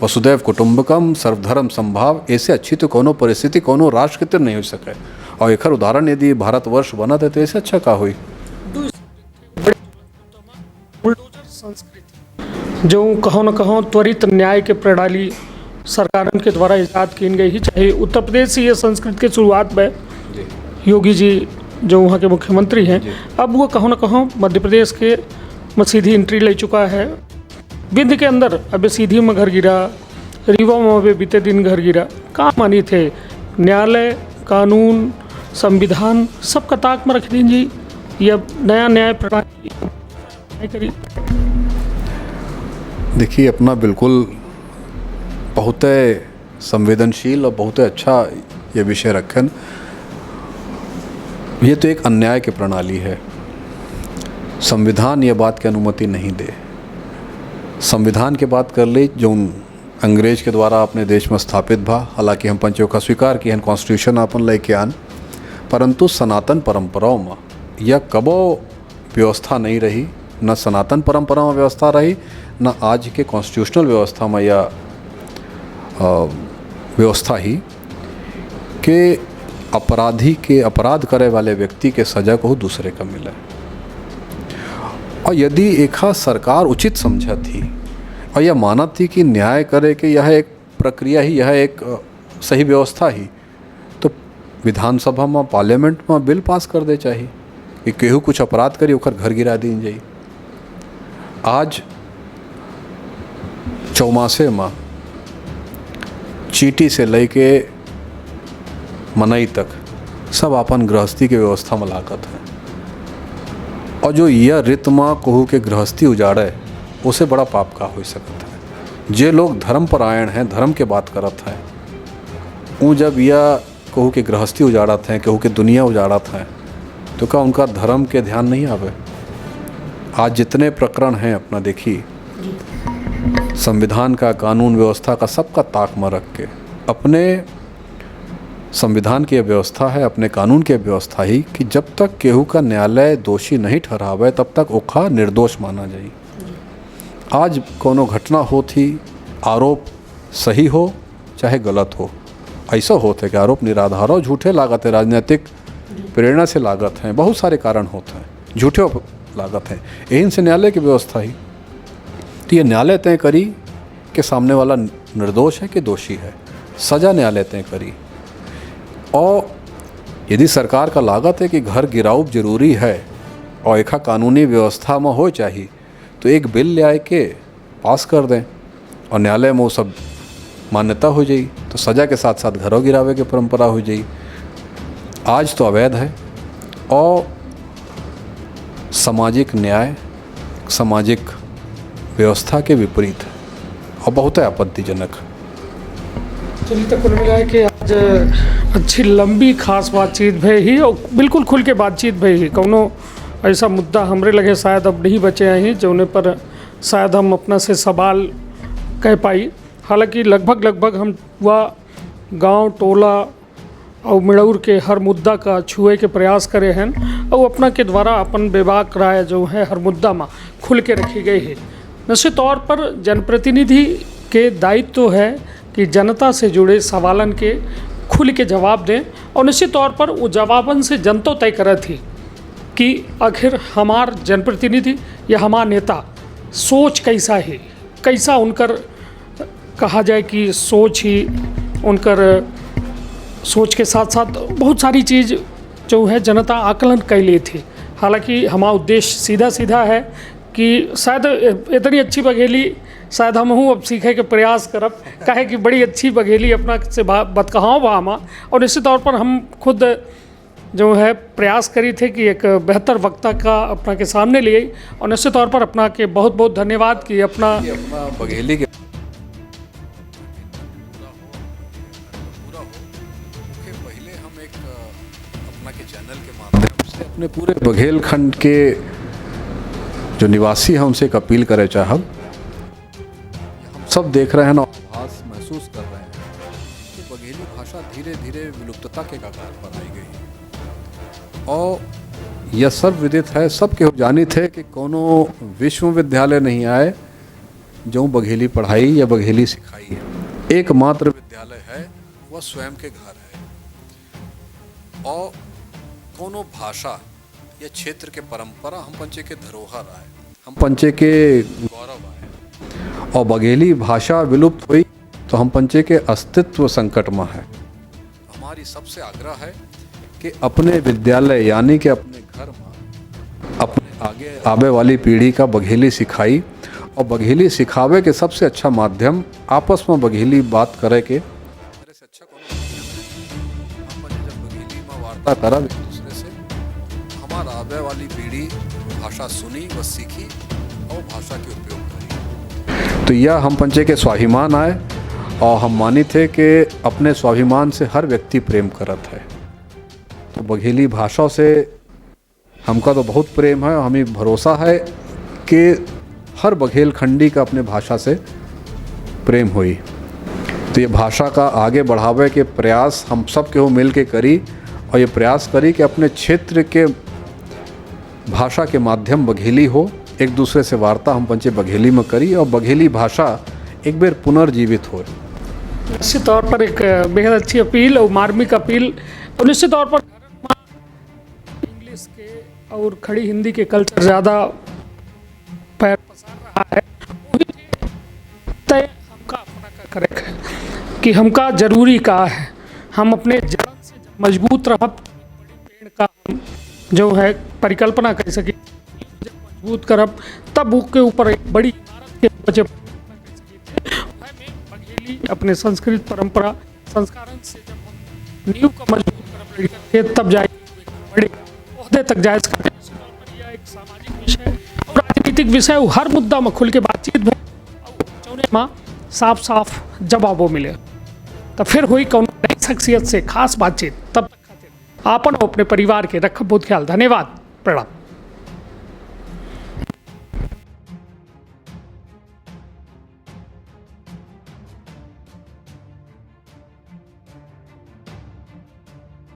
वसुदैव कुटुंबकम, सर्वधर्म संभाव, ऐसे अच्छी तो कोनो परिस्थिति कोनो राष्ट्र के तरह नहीं हो सके। और एक उदाहरण यदि भारतवर्ष बना थे तो ऐसे अच्छा का हुई। जो कहो न कहो त्वरित न्याय के प्रणाली सरकारों के द्वारा ईजाद की गई ही, चाहे उत्तर प्रदेश से ये संस्कृत के शुरुआत में योगी जी जो वहाँ के मुख्यमंत्री हैं, अब वो कहो न कहो मध्य प्रदेश के में सीधी एंट्री ले चुका है। विंध्य के अंदर अबे सीधी में घर गिरा, रीवा में अबे बीते दिन घर गिरा। कहाँ मानी थे न्यायालय, कानून, संविधान सब का ताक में रख दीजिए, यह नया न्याय प्रणाली करी। देखिए, अपना बिल्कुल बहुत संवेदनशील और बहुत अच्छा ये विषय रखन। ये तो एक अन्याय की प्रणाली है। संविधान ये बात की अनुमति नहीं दे। संविधान की बात कर ले, जो अंग्रेज के द्वारा अपने देश में स्थापित भा। हालांकि हम पंचों का स्वीकार किए कॉन्स्टिट्यूशन अपन लेके आन, परंतु सनातन परंपराओं में यह कबो व्यवस्था नहीं रही, न सनातन परंपरा में व्यवस्था रही, न आज के कॉन्स्टिट्यूशनल व्यवस्था में यह व्यवस्था ही कि अपराधी के अपराध करे वाले व्यक्ति के सजा को दूसरे का मिले। और यदि एक सरकार उचित समझा थी और यह माना थी कि न्याय करे कि यह एक प्रक्रिया ही, यह एक सही व्यवस्था ही, तो विधानसभा में पार्लियामेंट में बिल पास कर दे चाहिए कि केहू कुछ अपराध करी ओकर घर गिरा दी जाई। आज चौमासे में चीटी से लेके मनई तक सब अपन गृहस्थी के व्यवस्था में लागत है। और जो यह रित माँ कहू के गृहस्थी उजाड़े उसे बड़ा पाप का हो सकता है। जे लोग धर्म परायण हैं, धर्म के बात करत हैं, वो जब यह कहू के गृहस्थी उजाड़त हैं, कहू के दुनिया उजाड़त हैं, तो क्या उनका धर्म के ध्यान नहीं आवे? आज जितने प्रकरण हैं अपना देखिए, संविधान का, कानून व्यवस्था का, सबका ताक में रख के अपने संविधान की व्यवस्था है, अपने कानून की व्यवस्था ही कि जब तक केहू का न्यायालय दोषी नहीं ठहरावे तब तक ओखा निर्दोष माना जाए। आज कोनो घटना हो थी, आरोप सही हो चाहे गलत हो, ऐसा होता है कि आरोप निराधार हो, झूठे लागत है, राजनीतिक प्रेरणा से लागत हैं, बहुत सारे कारण होते हैं, झूठे लागत हैं, यही से न्यायालय की व्यवस्था ही। तो ये न्यायालय तय करी कि सामने वाला निर्दोष है कि दोषी है, सज़ा न्यायालय तय करी। और यदि सरकार का लागत है कि घर गिराव जरूरी है और एक कानूनी व्यवस्था में हो चाहिए, तो एक बिल ले आए के पास कर दें और न्यायालय में वो सब मान्यता हो जाए, तो सज़ा के साथ साथ घरों गिरावे की परंपरा हो जाए। आज तो अवैध है और सामाजिक न्याय, सामाजिक व्यवस्था के विपरीत है और बहुत है आपत्तिजनक। चलिए, तो कुल मिला कि आज अच्छी लंबी खास बातचीत भई ही और बिल्कुल खुल के बातचीत भई ही। कौनो ऐसा मुद्दा हमरे लगे शायद अब नहीं बचे हैं जौने पर शायद हम अपना से सवाल कह पाई। हालांकि लगभग हम वह गांव टोला और मिड़ौर के हर मुद्दा का छुए के प्रयास करे हैं और अपना के द्वारा अपन बेबाक राय जो है हर मुद्दा में खुल के रखी गई है। निश्चित तौर पर जनप्रतिनिधि के दायित्व है कि जनता से जुड़े सवालन के खुल के जवाब दें और निश्चित तौर पर वो जवाबन से जनता तय करे थी कि आखिर हमार जनप्रतिनिधि या हमार नेता सोच कैसा है, कैसा उनकर कहा जाए कि सोच ही उनकर सोच के साथ साथ बहुत सारी चीज़ जो है जनता आकलन कर ली थी। हालांकि हमारा उद्देश्य सीधा है कि शायद इतनी अच्छी बघेली शायद हम अब सीखे के प्रयास करब, काहे कि बड़ी अच्छी बघेली अपना से बतकहाओ बामा। और निश्चित तौर पर हम खुद जो है प्रयास करी थे कि एक बेहतर वक्ता का अपना के सामने लिए और निश्चित तौर पर अपना के बहुत बहुत धन्यवाद कि अपना बघेली के पहले हम एक अपना के चैनल के माध्यम से अपने पूरे बघेलखंड के जो निवासी हैं उनसे एक अपील करे चाहब। हम सब देख रहे हैं और आभास महसूस कर रहे हैं कि बघेली भाषा धीरे धीरे विलुप्तता के कगार पर आई गई और यह सब विदित है, सब के जानी थे कि कोनो विश्वविद्यालय नहीं आए जो बघेली पढ़ाई या बघेली सिखाई है। एकमात्र विद्यालय है वह स्वयं के घर है और कोनो भाषा या क्षेत्र के परंपरा हम पंचे के धरोहर आए, हम पंचे के गौरव आए और बघेली भाषा विलुप्त हुई तो हम पंचे के अस्तित्व संकट में है। हमारी सबसे आग्रह है कि अपने विद्यालय यानी कि अपने घर में अपने आगे आने वाली पीढ़ी का बघेली सिखाई और बघेली सिखावे के सबसे अच्छा माध्यम आपस में बघेली बात करे के से अच्छा कोनो जब बघेली में वार्ता करा एक दूसरे से हमारा आने वाली पीढ़ी भाषा सुनी व सीखी और भाषा के उपयोग करी। तो यह हम पंचे के स्वाभिमान आए और हम मानी थे कि अपने स्वाभिमान से हर व्यक्ति प्रेम करत है। तो बघेली भाषा से हमका तो बहुत प्रेम है, हमें भरोसा है कि हर बघेलखंडी का अपने भाषा से प्रेम हुई। तो ये भाषा का आगे बढ़ावे के प्रयास हम सब केहू मिल के करी और ये प्रयास करी कि अपने क्षेत्र के भाषा के माध्यम बघेली हो, एक दूसरे से वार्ता हम पंचे बघेली में करी और बघेली भाषा एक बार पुनर्जीवित हो। निश्चित तौर पर एक बेहद अच्छी अपील और मार्मिक अपील, और निश्चित तौर पर इंग्लिश के और खड़ी हिंदी के कल्चर ज़्यादा पैर पसार रहा है। वही तय हमका अपना का करे है कि हमका जरूरी का है हम अपने जड़न से जब मजबूत रह पेड़ का हम जो है परिकल्पना कर सके, जब मजबूत करब तब उसके ऊपर एक बड़ी इमारत के बचे बघेली अपने संस्कृत परंपरा संस्कारन से जब हम नींव का मजबूत करब तब जाएगी बड़े ओहदे तक जाए। यह एक सामाजिक विषय और राजनीतिक विषय हर मुद्दा में खुल के बातचीत भे चौने में साफ साफ जवाबों मिले तो फिर हुई कौन नई शख्सियत से खास बातचीत। तब तक खातिर आपन और अपने परिवार के रख बहुत ख्याल। धन्यवाद, प्रणाम।